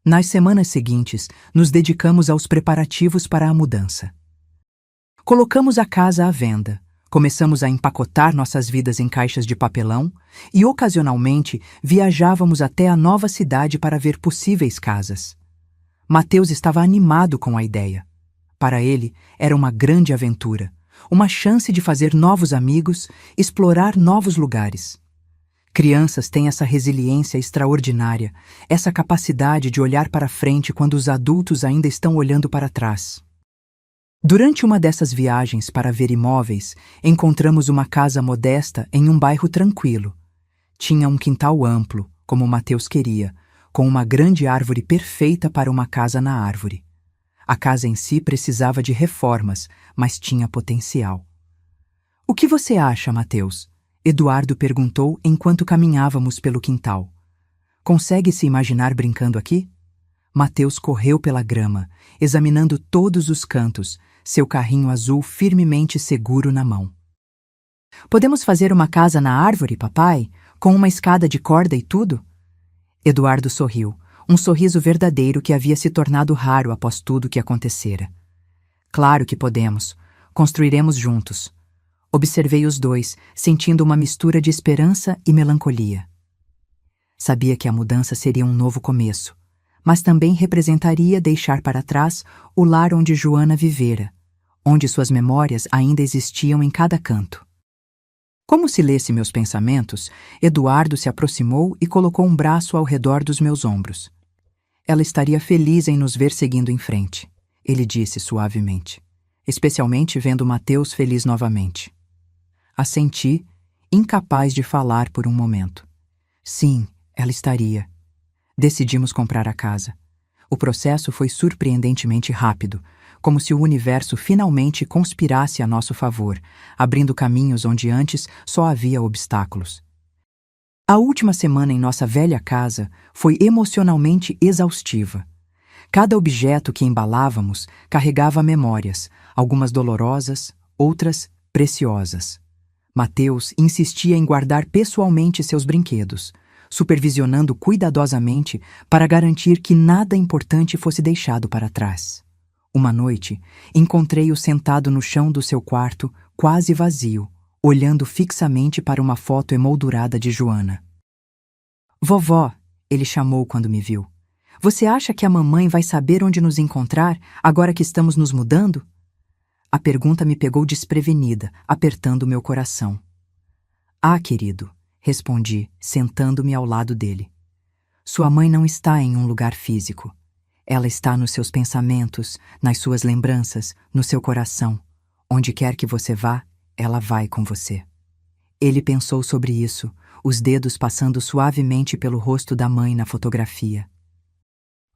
Nas semanas seguintes, nos dedicamos aos preparativos para a mudança. Colocamos a casa à venda. Começamos a empacotar nossas vidas em caixas de papelão e, ocasionalmente, viajávamos até a nova cidade para ver possíveis casas. Mateus estava animado com a ideia. Para ele, era uma grande aventura, uma chance de fazer novos amigos, explorar novos lugares. Crianças têm essa resiliência extraordinária, essa capacidade de olhar para frente quando os adultos ainda estão olhando para trás. Durante uma dessas viagens para ver imóveis, encontramos uma casa modesta em um bairro tranquilo. Tinha um quintal amplo, como Mateus queria, com uma grande árvore perfeita para uma casa na árvore. A casa em si precisava de reformas, mas tinha potencial. O que você acha, Mateus? Eduardo perguntou enquanto caminhávamos pelo quintal. Consegue se imaginar brincando aqui? Mateus correu pela grama, examinando todos os cantos, seu carrinho azul firmemente seguro na mão. Podemos fazer uma casa na árvore, papai? Com uma escada de corda e tudo? Eduardo sorriu, um sorriso verdadeiro que havia se tornado raro após tudo o que acontecera. Claro que podemos. Construiremos juntos. Observei os dois, sentindo uma mistura de esperança e melancolia. Sabia que a mudança seria um novo começo, mas também representaria deixar para trás o lar onde Joana vivera, onde suas memórias ainda existiam em cada canto. Como se lesse meus pensamentos, Eduardo se aproximou e colocou um braço ao redor dos meus ombros. Ela estaria feliz em nos ver seguindo em frente, ele disse suavemente, especialmente vendo Mateus feliz novamente. Assenti, incapaz de falar por um momento. Sim, ela estaria. Decidimos comprar a casa. O processo foi surpreendentemente rápido, como se o universo finalmente conspirasse a nosso favor, abrindo caminhos onde antes só havia obstáculos. A última semana em nossa velha casa foi emocionalmente exaustiva. Cada objeto que embalávamos carregava memórias, algumas dolorosas, outras preciosas. Mateus insistia em guardar pessoalmente seus brinquedos, supervisionando cuidadosamente para garantir que nada importante fosse deixado para trás. Uma noite, encontrei-o sentado no chão do seu quarto, quase vazio, olhando fixamente para uma foto emoldurada de Joana. "Vovó", ele chamou quando me viu. "Você acha que a mamãe vai saber onde nos encontrar agora que estamos nos mudando?" A pergunta me pegou desprevenida, apertando meu coração. "Ah, querido", respondi, sentando-me ao lado dele. "Sua mãe não está em um lugar físico. Ela está nos seus pensamentos, nas suas lembranças, no seu coração. Onde quer que você vá, ela vai com você." Ele pensou sobre isso, os dedos passando suavemente pelo rosto da mãe na fotografia.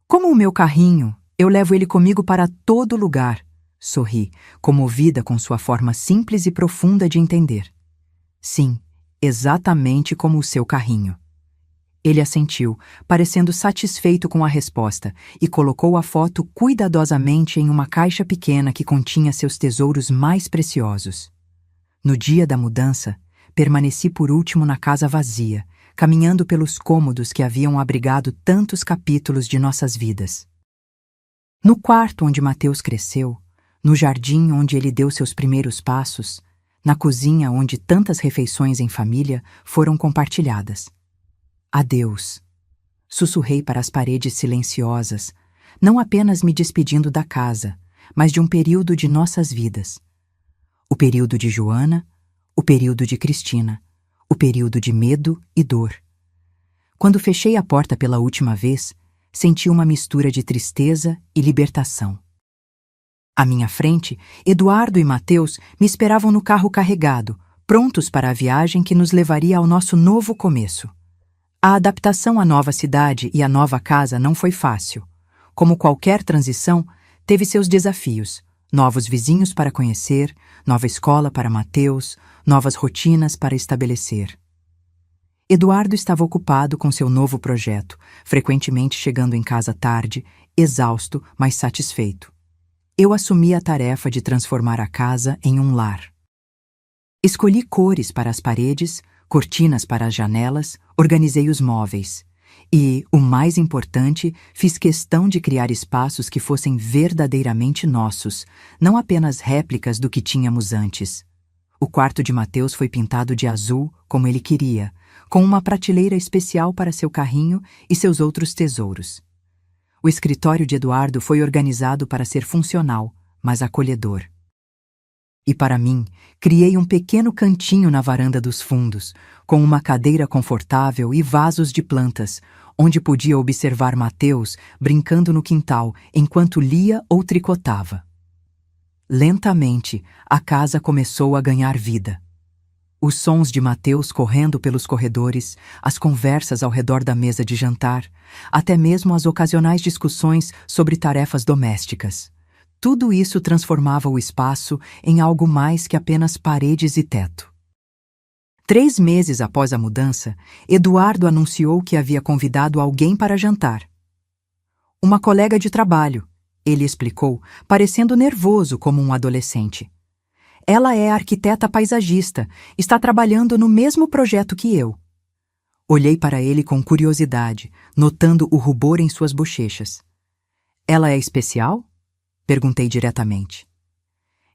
"Como o meu carrinho, eu levo ele comigo para todo lugar", sorri, comovida com sua forma simples e profunda de entender. "Sim, exatamente como o seu carrinho." Ele assentiu, parecendo satisfeito com a resposta, e colocou a foto cuidadosamente em uma caixa pequena que continha seus tesouros mais preciosos. No dia da mudança, permaneci por último na casa vazia, caminhando pelos cômodos que haviam abrigado tantos capítulos de nossas vidas. No quarto onde Mateus cresceu, no jardim onde ele deu seus primeiros passos, na cozinha onde tantas refeições em família foram compartilhadas. "Adeus", sussurrei para as paredes silenciosas, não apenas me despedindo da casa, mas de um período de nossas vidas. O período de Joana, o período de Cristina, o período de medo e dor. Quando fechei a porta pela última vez, senti uma mistura de tristeza e libertação. À minha frente, Eduardo e Mateus me esperavam no carro carregado, prontos para a viagem que nos levaria ao nosso novo começo. A adaptação à nova cidade e à nova casa não foi fácil. Como qualquer transição, teve seus desafios. Novos vizinhos para conhecer, nova escola para Mateus, novas rotinas para estabelecer. Eduardo estava ocupado com seu novo projeto, frequentemente chegando em casa tarde, exausto, mas satisfeito. Eu assumi a tarefa de transformar a casa em um lar. Escolhi cores para as paredes, cortinas para as janelas, organizei os móveis. E, o mais importante, fiz questão de criar espaços que fossem verdadeiramente nossos, não apenas réplicas do que tínhamos antes. O quarto de Mateus foi pintado de azul, como ele queria, com uma prateleira especial para seu carrinho e seus outros tesouros. O escritório de Eduardo foi organizado para ser funcional, mas acolhedor. E para mim, criei um pequeno cantinho na varanda dos fundos, com uma cadeira confortável e vasos de plantas, onde podia observar Mateus brincando no quintal enquanto lia ou tricotava. Lentamente, a casa começou a ganhar vida. Os sons de Mateus correndo pelos corredores, as conversas ao redor da mesa de jantar, até mesmo as ocasionais discussões sobre tarefas domésticas. Tudo isso transformava o espaço em algo mais que apenas paredes e teto. 3 meses após a mudança, Eduardo anunciou que havia convidado alguém para jantar. "Uma colega de trabalho", ele explicou, parecendo nervoso como um adolescente. "Ela é arquiteta paisagista, está trabalhando no mesmo projeto que eu." Olhei para ele com curiosidade, notando o rubor em suas bochechas. "Ela é especial?" Perguntei diretamente.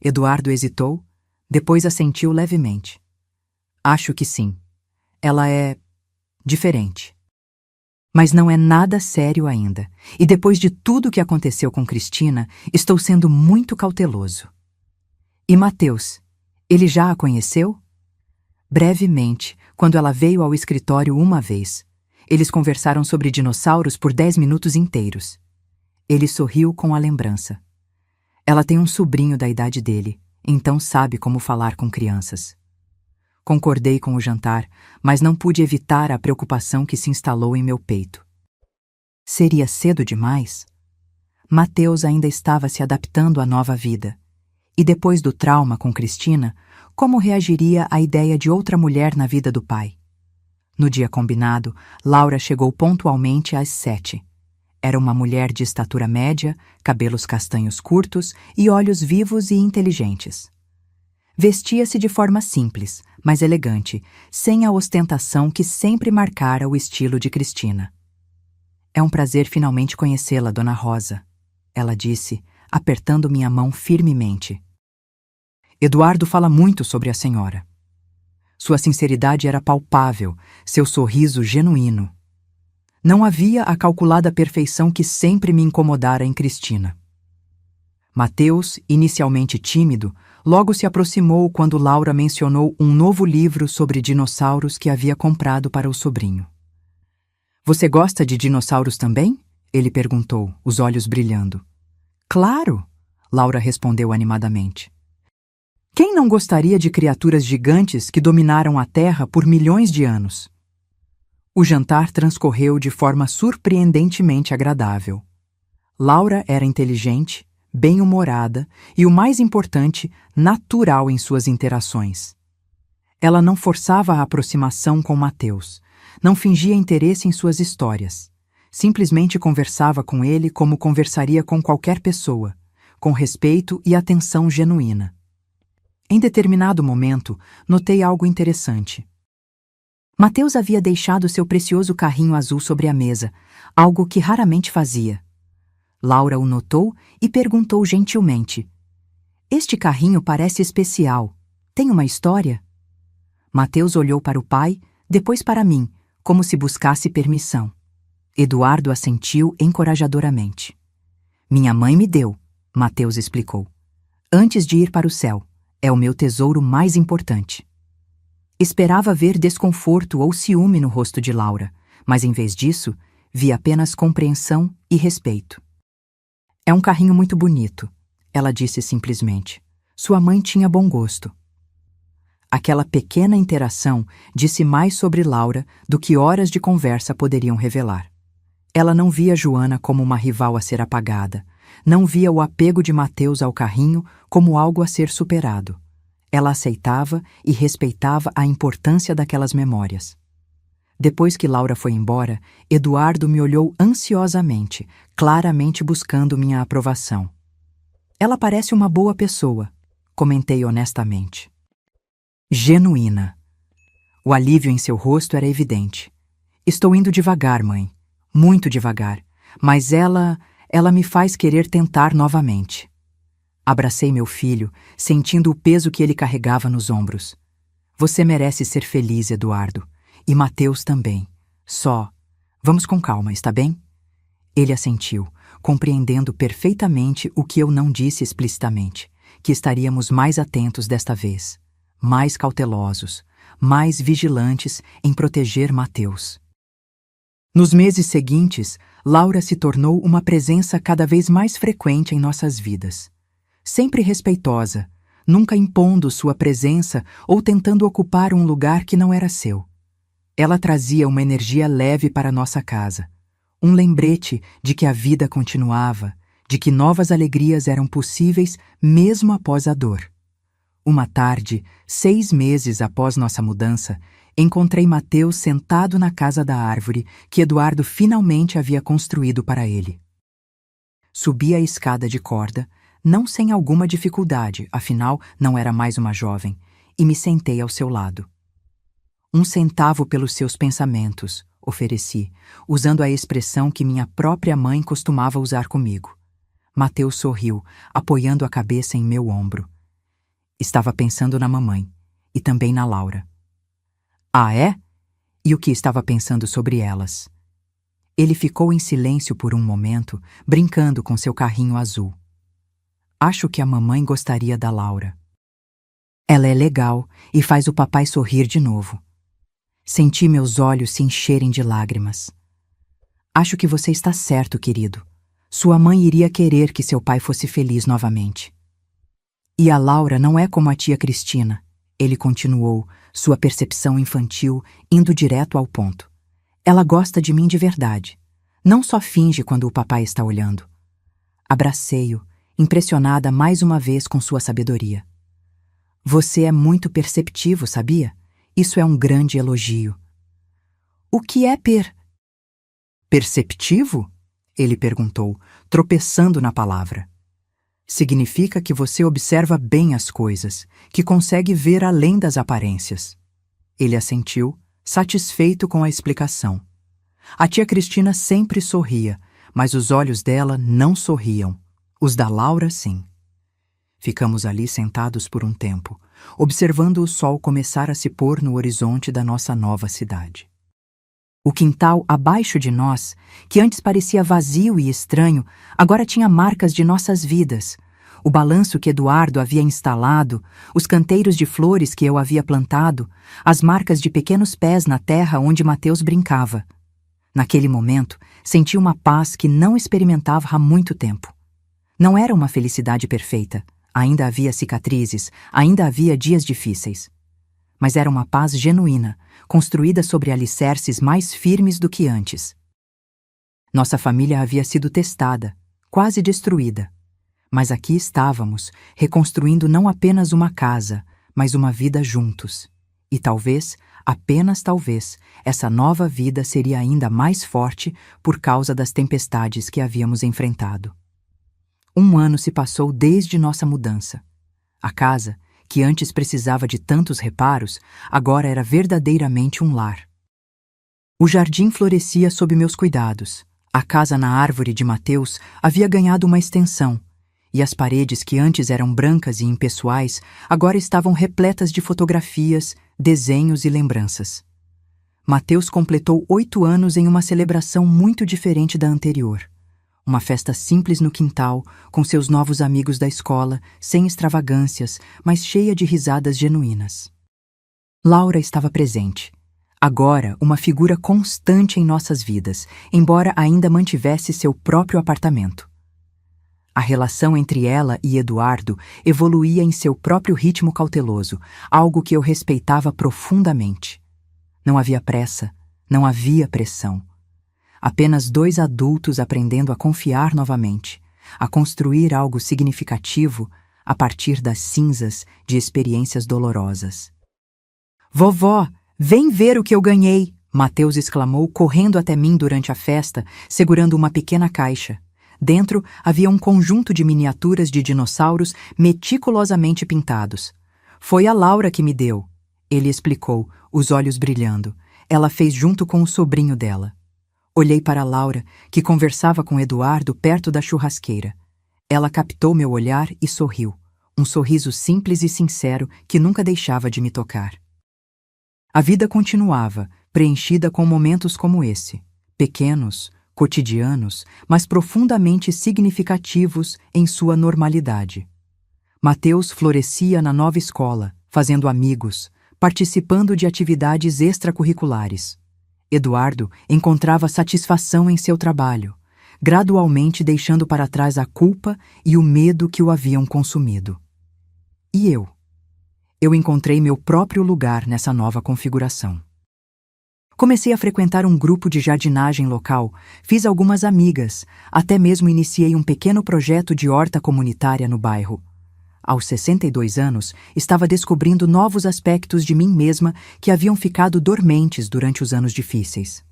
Eduardo hesitou, depois assentiu levemente. Acho que sim. Ela é diferente. Mas não é nada sério ainda, e depois de tudo o que aconteceu com Cristina, estou sendo muito cauteloso. E Mateus, ele já a conheceu? Brevemente, quando ela veio ao escritório uma vez. Eles conversaram sobre dinossauros por 10 minutos inteiros. Ele sorriu com a lembrança. Ela tem um sobrinho da idade dele, então sabe como falar com crianças. Concordei com o jantar, mas não pude evitar a preocupação que se instalou em meu peito. Seria cedo demais? Mateus ainda estava se adaptando à nova vida. E depois do trauma com Cristina, como reagiria à ideia de outra mulher na vida do pai? No dia combinado, Laura chegou pontualmente às 7. Era uma mulher de estatura média, cabelos castanhos curtos e olhos vivos e inteligentes. Vestia-se de forma simples, mas elegante, sem a ostentação que sempre marcara o estilo de Cristina. É um prazer finalmente conhecê-la, Dona Rosa, ela disse, apertando minha mão firmemente. Eduardo fala muito sobre a senhora. Sua sinceridade era palpável, seu sorriso genuíno. Não havia a calculada perfeição que sempre me incomodara em Cristina. Mateus, inicialmente tímido, logo se aproximou quando Laura mencionou um novo livro sobre dinossauros que havia comprado para o sobrinho. Você gosta de dinossauros também? Ele perguntou, os olhos brilhando. Claro, Laura respondeu animadamente. Quem não gostaria de criaturas gigantes que dominaram a Terra por milhões de anos? O jantar transcorreu de forma surpreendentemente agradável. Laura era inteligente, bem-humorada e, o mais importante, natural em suas interações. Ela não forçava a aproximação com Mateus, não fingia interesse em suas histórias. Simplesmente conversava com ele como conversaria com qualquer pessoa, com respeito e atenção genuína. Em determinado momento, notei algo interessante. Mateus havia deixado seu precioso carrinho azul sobre a mesa, algo que raramente fazia. Laura o notou e perguntou gentilmente. Este carrinho parece especial. Tem uma história? Mateus olhou para o pai, depois para mim, como se buscasse permissão. Eduardo assentiu encorajadoramente. Minha mãe me deu, Mateus explicou. Antes de ir para o céu. É o meu tesouro mais importante. Esperava ver desconforto ou ciúme no rosto de Laura, mas em vez disso, vi apenas compreensão e respeito. É um carrinho muito bonito, ela disse simplesmente. Sua mãe tinha bom gosto. Aquela pequena interação disse mais sobre Laura do que horas de conversa poderiam revelar. Ela não via Joana como uma rival a ser apagada, não via o apego de Mateus ao carrinho como algo a ser superado. Ela aceitava e respeitava a importância daquelas memórias. Depois que Laura foi embora, Eduardo me olhou ansiosamente, claramente buscando minha aprovação. Ela parece uma boa pessoa, comentei honestamente. Genuína. O alívio em seu rosto era evidente. Estou indo devagar, mãe. Muito devagar. Mas ela me faz querer tentar novamente. Abracei meu filho, sentindo o peso que ele carregava nos ombros. Você merece ser feliz, Eduardo. E Mateus também. Vamos com calma, está bem? Ele assentiu, compreendendo perfeitamente o que eu não disse explicitamente, que estaríamos mais atentos desta vez, mais cautelosos, mais vigilantes em proteger Mateus. Nos meses seguintes, Laura se tornou uma presença cada vez mais frequente em nossas vidas. Sempre respeitosa, nunca impondo sua presença ou tentando ocupar um lugar que não era seu. Ela trazia uma energia leve para nossa casa, um lembrete de que a vida continuava, de que novas alegrias eram possíveis mesmo após a dor. Uma tarde, 6 meses após nossa mudança, encontrei Mateus sentado na casa da árvore que Eduardo finalmente havia construído para ele. Subi a escada de corda, não sem alguma dificuldade, afinal não era mais uma jovem, e me sentei ao seu lado. 1 centavo pelos seus pensamentos, ofereci, usando a expressão que minha própria mãe costumava usar comigo. Mateus sorriu, apoiando a cabeça em meu ombro. Estava pensando na mamãe e também na Laura. Ah, é? E o que estava pensando sobre elas? Ele ficou em silêncio por um momento, brincando com seu carrinho azul. Acho que a mamãe gostaria da Laura. Ela é legal e faz o papai sorrir de novo. Senti meus olhos se encherem de lágrimas. Acho que você está certo, querido. Sua mãe iria querer que seu pai fosse feliz novamente. E a Laura não é como a tia Cristina, ele continuou, sua percepção infantil indo direto ao ponto. Ela gosta de mim de verdade. Não só finge quando o papai está olhando. Abracei-o, impressionada mais uma vez com sua sabedoria. Você é muito perceptivo, sabia? Isso é um grande elogio. O que é perceptivo? Ele perguntou, tropeçando na palavra. Significa que você observa bem as coisas, que consegue ver além das aparências. Ele assentiu, satisfeito com a explicação. A tia Cristina sempre sorria, mas os olhos dela não sorriam. Os da Laura, sim. Ficamos ali sentados por um tempo, observando o sol começar a se pôr no horizonte da nossa nova cidade. O quintal abaixo de nós, que antes parecia vazio e estranho, agora tinha marcas de nossas vidas. O balanço que Eduardo havia instalado, os canteiros de flores que eu havia plantado, as marcas de pequenos pés na terra onde Mateus brincava. Naquele momento, senti uma paz que não experimentava há muito tempo. Não era uma felicidade perfeita. Ainda havia cicatrizes, ainda havia dias difíceis. Mas era uma paz genuína, construída sobre alicerces mais firmes do que antes. Nossa família havia sido testada, quase destruída. Mas aqui estávamos, reconstruindo não apenas uma casa, mas uma vida juntos. E talvez, apenas talvez, essa nova vida seria ainda mais forte por causa das tempestades que havíamos enfrentado. 1 ano se passou desde nossa mudança. A casa, que antes precisava de tantos reparos, agora era verdadeiramente um lar. O jardim florescia sob meus cuidados. A casa na árvore de Mateus havia ganhado uma extensão, e as paredes que antes eram brancas e impessoais agora estavam repletas de fotografias, desenhos e lembranças. Mateus completou 8 anos em uma celebração muito diferente da anterior. Uma festa simples no quintal, com seus novos amigos da escola, sem extravagâncias, mas cheia de risadas genuínas. Laura estava presente. Agora, uma figura constante em nossas vidas, embora ainda mantivesse seu próprio apartamento. A relação entre ela e Eduardo evoluía em seu próprio ritmo cauteloso, algo que eu respeitava profundamente. Não havia pressa, não havia pressão. Apenas 2 adultos aprendendo a confiar novamente, a construir algo significativo a partir das cinzas de experiências dolorosas. Vovó, vem ver o que eu ganhei! Mateus exclamou, correndo até mim durante a festa, segurando uma pequena caixa. Dentro havia um conjunto de miniaturas de dinossauros meticulosamente pintados. Foi a Laura que me deu, ele explicou, os olhos brilhando. Ela fez junto com o sobrinho dela. Olhei para Laura, que conversava com Eduardo perto da churrasqueira. Ela captou meu olhar e sorriu, um sorriso simples e sincero que nunca deixava de me tocar. A vida continuava, preenchida com momentos como esse, pequenos, cotidianos, mas profundamente significativos em sua normalidade. Mateus florescia na nova escola, fazendo amigos, participando de atividades extracurriculares. Eduardo encontrava satisfação em seu trabalho, gradualmente deixando para trás a culpa e o medo que o haviam consumido. E eu? Eu encontrei meu próprio lugar nessa nova configuração. Comecei a frequentar um grupo de jardinagem local, fiz algumas amigas, até mesmo iniciei um pequeno projeto de horta comunitária no bairro. Aos 62 anos, estava descobrindo novos aspectos de mim mesma que haviam ficado dormentes durante os anos difíceis.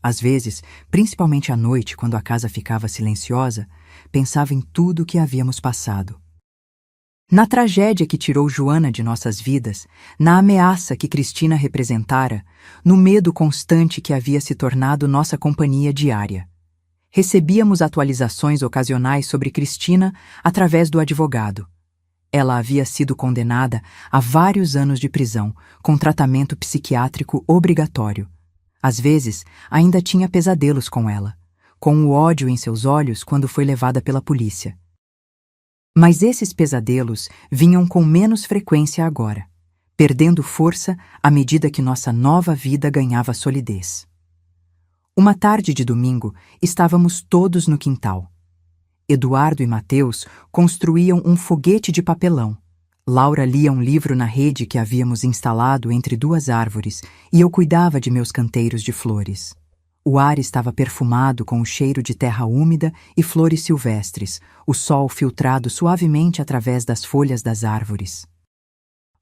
Às vezes, principalmente à noite, quando a casa ficava silenciosa, pensava em tudo o que havíamos passado. Na tragédia que tirou Joana de nossas vidas, na ameaça que Cristina representara, no medo constante que havia se tornado nossa companhia diária. Recebíamos atualizações ocasionais sobre Cristina através do advogado. Ela havia sido condenada a vários anos de prisão, com tratamento psiquiátrico obrigatório. Às vezes, ainda tinha pesadelos com ela, com o ódio em seus olhos quando foi levada pela polícia. Mas esses pesadelos vinham com menos frequência agora, perdendo força à medida que nossa nova vida ganhava solidez. Uma tarde de domingo, estávamos todos no quintal. Eduardo e Mateus construíam um foguete de papelão. Laura lia um livro na rede que havíamos instalado entre duas árvores e eu cuidava de meus canteiros de flores. O ar estava perfumado com o cheiro de terra úmida e flores silvestres, o sol filtrado suavemente através das folhas das árvores.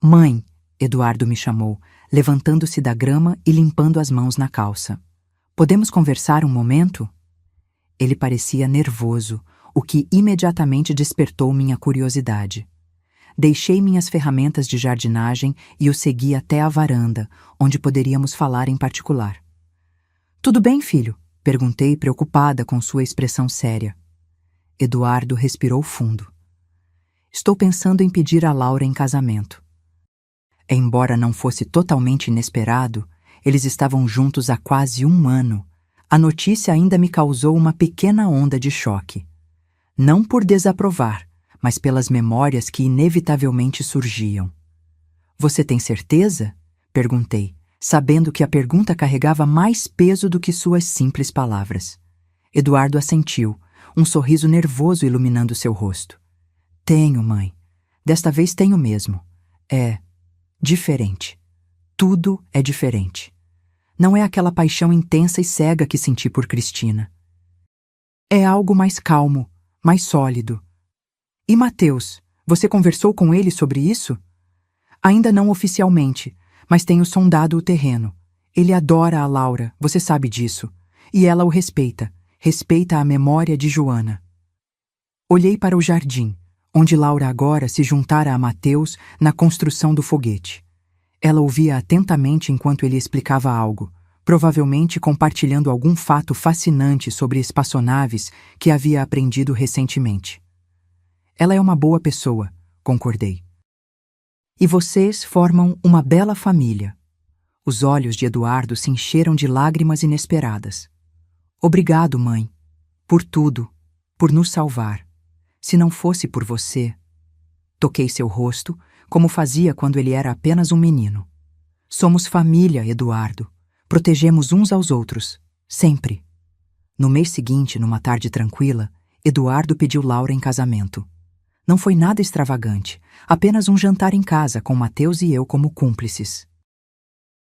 "Mãe", Eduardo me chamou, levantando-se da grama e limpando as mãos na calça. "Podemos conversar um momento?" Ele parecia nervoso, o que imediatamente despertou minha curiosidade. Deixei minhas ferramentas de jardinagem e o segui até a varanda, onde poderíamos falar em particular. "Tudo bem, filho?" perguntei, preocupada com sua expressão séria. Eduardo respirou fundo. "Estou pensando em pedir a Laura em casamento." Embora não fosse totalmente inesperado, eles estavam juntos há quase um ano. A notícia ainda me causou uma pequena onda de choque. Não por desaprovar, mas pelas memórias que inevitavelmente surgiam. "Você tem certeza?" perguntei, sabendo que a pergunta carregava mais peso do que suas simples palavras. Eduardo assentiu, um sorriso nervoso iluminando seu rosto. "Tenho, mãe. Desta vez tenho mesmo. É diferente. Tudo é diferente. Não é aquela paixão intensa e cega que senti por Cristina. É algo mais calmo, mais sólido. E Mateus, você conversou com ele sobre isso?" "Ainda não oficialmente, mas tenho sondado o terreno. Ele adora a Laura, você sabe disso. E ela o respeita. Respeita a memória de Joana." Olhei para o jardim, onde Laura agora se juntara a Mateus na construção do foguete. Ela ouvia atentamente enquanto ele explicava algo, provavelmente compartilhando algum fato fascinante sobre espaçonaves que havia aprendido recentemente. "Ela é uma boa pessoa", concordei. "E vocês formam uma bela família." Os olhos de Eduardo se encheram de lágrimas inesperadas. "Obrigado, mãe, por tudo, por nos salvar. Se não fosse por você..." Toquei seu rosto, como fazia quando ele era apenas um menino. "Somos família, Eduardo. Protegemos uns aos outros, sempre." No mês seguinte, numa tarde tranquila, Eduardo pediu Laura em casamento. Não foi nada extravagante, apenas um jantar em casa com Mateus e eu como cúmplices.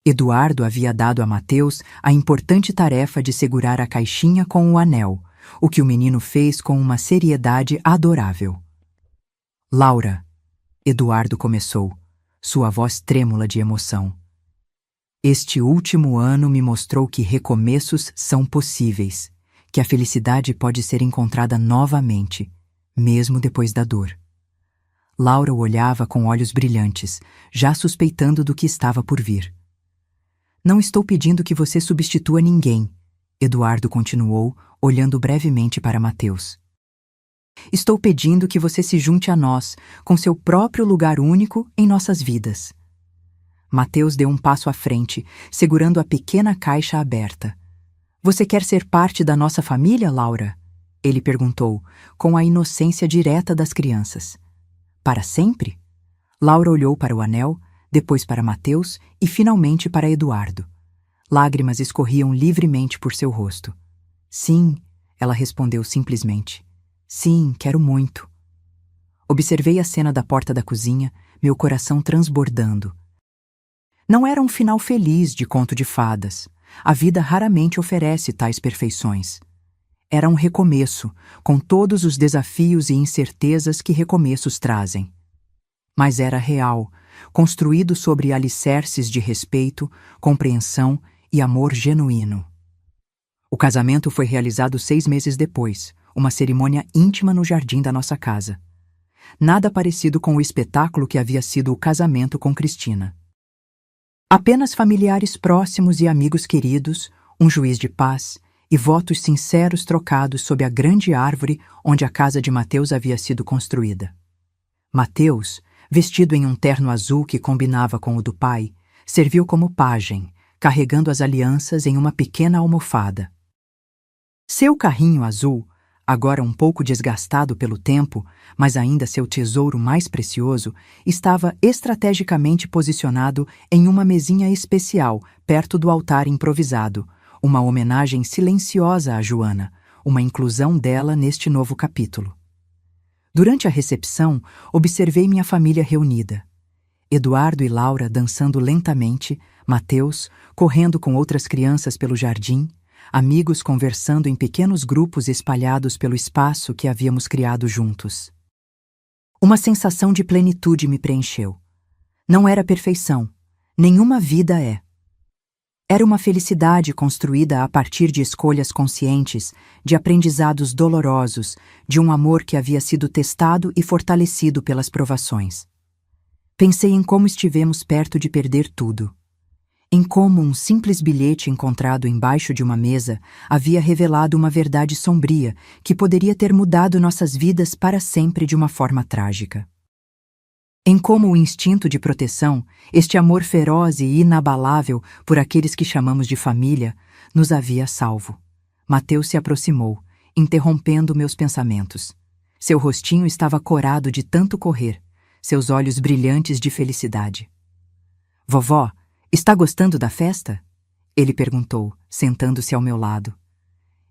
Eduardo havia dado a Mateus a importante tarefa de segurar a caixinha com o anel, o que o menino fez com uma seriedade adorável. "Laura", Eduardo começou, sua voz trêmula de emoção. "Este último ano me mostrou que recomeços são possíveis, que a felicidade pode ser encontrada novamente, mesmo depois da dor." Laura o olhava com olhos brilhantes, já suspeitando do que estava por vir. "Não estou pedindo que você substitua ninguém", Eduardo continuou, olhando brevemente para Mateus. "Estou pedindo que você se junte a nós, com seu próprio lugar único em nossas vidas." Mateus deu um passo à frente, segurando a pequena caixa aberta. "Você quer ser parte da nossa família, Laura?" ele perguntou, com a inocência direta das crianças. "Para sempre?" Laura olhou para o anel, depois para Mateus e finalmente para Eduardo. Lágrimas escorriam livremente por seu rosto. "Sim", ela respondeu simplesmente. "Sim, quero muito." Observei a cena da porta da cozinha, meu coração transbordando. Não era um final feliz de conto de fadas. A vida raramente oferece tais perfeições. Era um recomeço, com todos os desafios e incertezas que recomeços trazem. Mas era real, construído sobre alicerces de respeito, compreensão e amor genuíno. O casamento foi realizado 6 meses depois, uma cerimônia íntima no jardim da nossa casa. Nada parecido com o espetáculo que havia sido o casamento com Cristina. Apenas familiares próximos e amigos queridos, um juiz de paz e votos sinceros trocados sob a grande árvore onde a casa de Mateus havia sido construída. Mateus, vestido em um terno azul que combinava com o do pai, serviu como pajem, carregando as alianças em uma pequena almofada. Seu carrinho azul, agora um pouco desgastado pelo tempo, mas ainda seu tesouro mais precioso, estava estrategicamente posicionado em uma mesinha especial perto do altar improvisado, uma homenagem silenciosa a Joana, uma inclusão dela neste novo capítulo. Durante a recepção, observei minha família reunida. Eduardo e Laura dançando lentamente, Mateus correndo com outras crianças pelo jardim, amigos conversando em pequenos grupos espalhados pelo espaço que havíamos criado juntos. Uma sensação de plenitude me preencheu. Não era perfeição. Nenhuma vida é. Era uma felicidade construída a partir de escolhas conscientes, de aprendizados dolorosos, de um amor que havia sido testado e fortalecido pelas provações. Pensei em como estivemos perto de perder tudo. Em como um simples bilhete encontrado embaixo de uma mesa havia revelado uma verdade sombria que poderia ter mudado nossas vidas para sempre de uma forma trágica. Em como o instinto de proteção, este amor feroz e inabalável por aqueles que chamamos de família, nos havia salvo. Mateus se aproximou, interrompendo meus pensamentos. Seu rostinho estava corado de tanto correr, seus olhos brilhantes de felicidade. "Vovó, está gostando da festa?" Ele perguntou, sentando-se ao meu lado.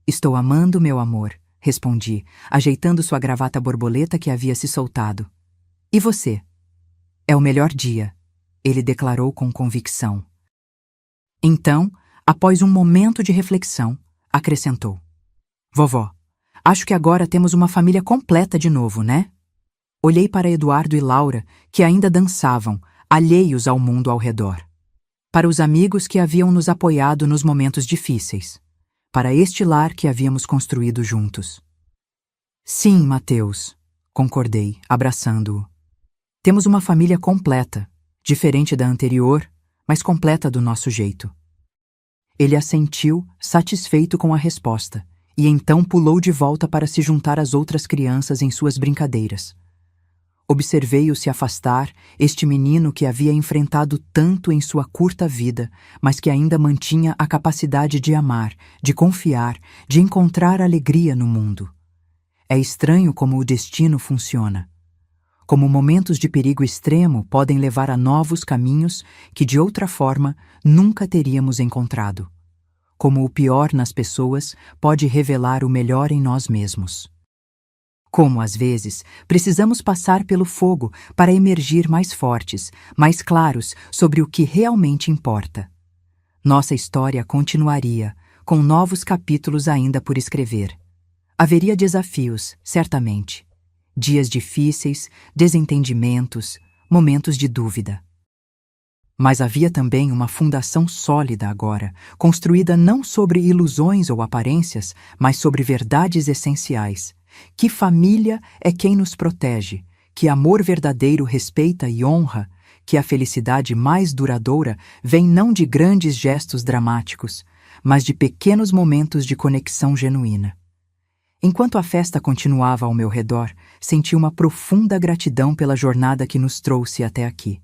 "Estou amando, meu amor", respondi, ajeitando sua gravata borboleta que havia se soltado. "E você?" "É o melhor dia", ele declarou com convicção. Então, após um momento de reflexão, acrescentou: "Vovó, acho que agora temos uma família completa de novo, né?" Olhei para Eduardo e Laura, que ainda dançavam, alheios ao mundo ao redor. Para os amigos que haviam nos apoiado nos momentos difíceis. Para este lar que havíamos construído juntos. "Sim, Mateus", concordei, abraçando-o. "Temos uma família completa, diferente da anterior, mas completa do nosso jeito." Ele assentiu, satisfeito com a resposta, e então pulou de volta para se juntar às outras crianças em suas brincadeiras. Observei-o se afastar, este menino que havia enfrentado tanto em sua curta vida, mas que ainda mantinha a capacidade de amar, de confiar, de encontrar alegria no mundo. É estranho como o destino funciona. Como momentos de perigo extremo podem levar a novos caminhos que, de outra forma, nunca teríamos encontrado. Como o pior nas pessoas pode revelar o melhor em nós mesmos. Como, às vezes, precisamos passar pelo fogo para emergir mais fortes, mais claros sobre o que realmente importa. Nossa história continuaria, com novos capítulos ainda por escrever. Haveria desafios, certamente. Dias difíceis, desentendimentos, momentos de dúvida. Mas havia também uma fundação sólida agora, construída não sobre ilusões ou aparências, mas sobre verdades essenciais. Que família é quem nos protege, que amor verdadeiro respeita e honra, que a felicidade mais duradoura vem não de grandes gestos dramáticos, mas de pequenos momentos de conexão genuína. Enquanto a festa continuava ao meu redor, senti uma profunda gratidão pela jornada que nos trouxe até aqui,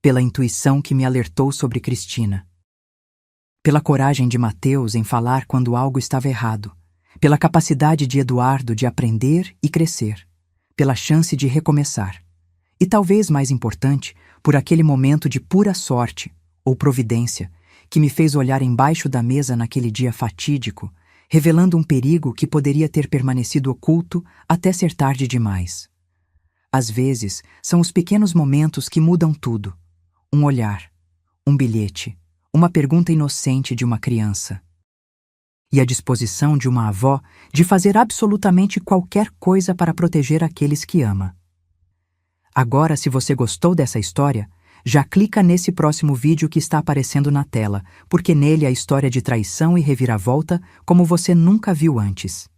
pela intuição que me alertou sobre Cristina, pela coragem de Mateus em falar quando algo estava errado, pela capacidade de Eduardo de aprender e crescer, pela chance de recomeçar. E talvez mais importante, por aquele momento de pura sorte, ou providência, que me fez olhar embaixo da mesa naquele dia fatídico, revelando um perigo que poderia ter permanecido oculto até ser tarde demais. Às vezes, são os pequenos momentos que mudam tudo. Um olhar, um bilhete, uma pergunta inocente de uma criança. E a disposição de uma avó de fazer absolutamente qualquer coisa para proteger aqueles que ama. Agora, se você gostou dessa história, já clica nesse próximo vídeo que está aparecendo na tela, porque nele a história de traição e reviravolta como você nunca viu antes.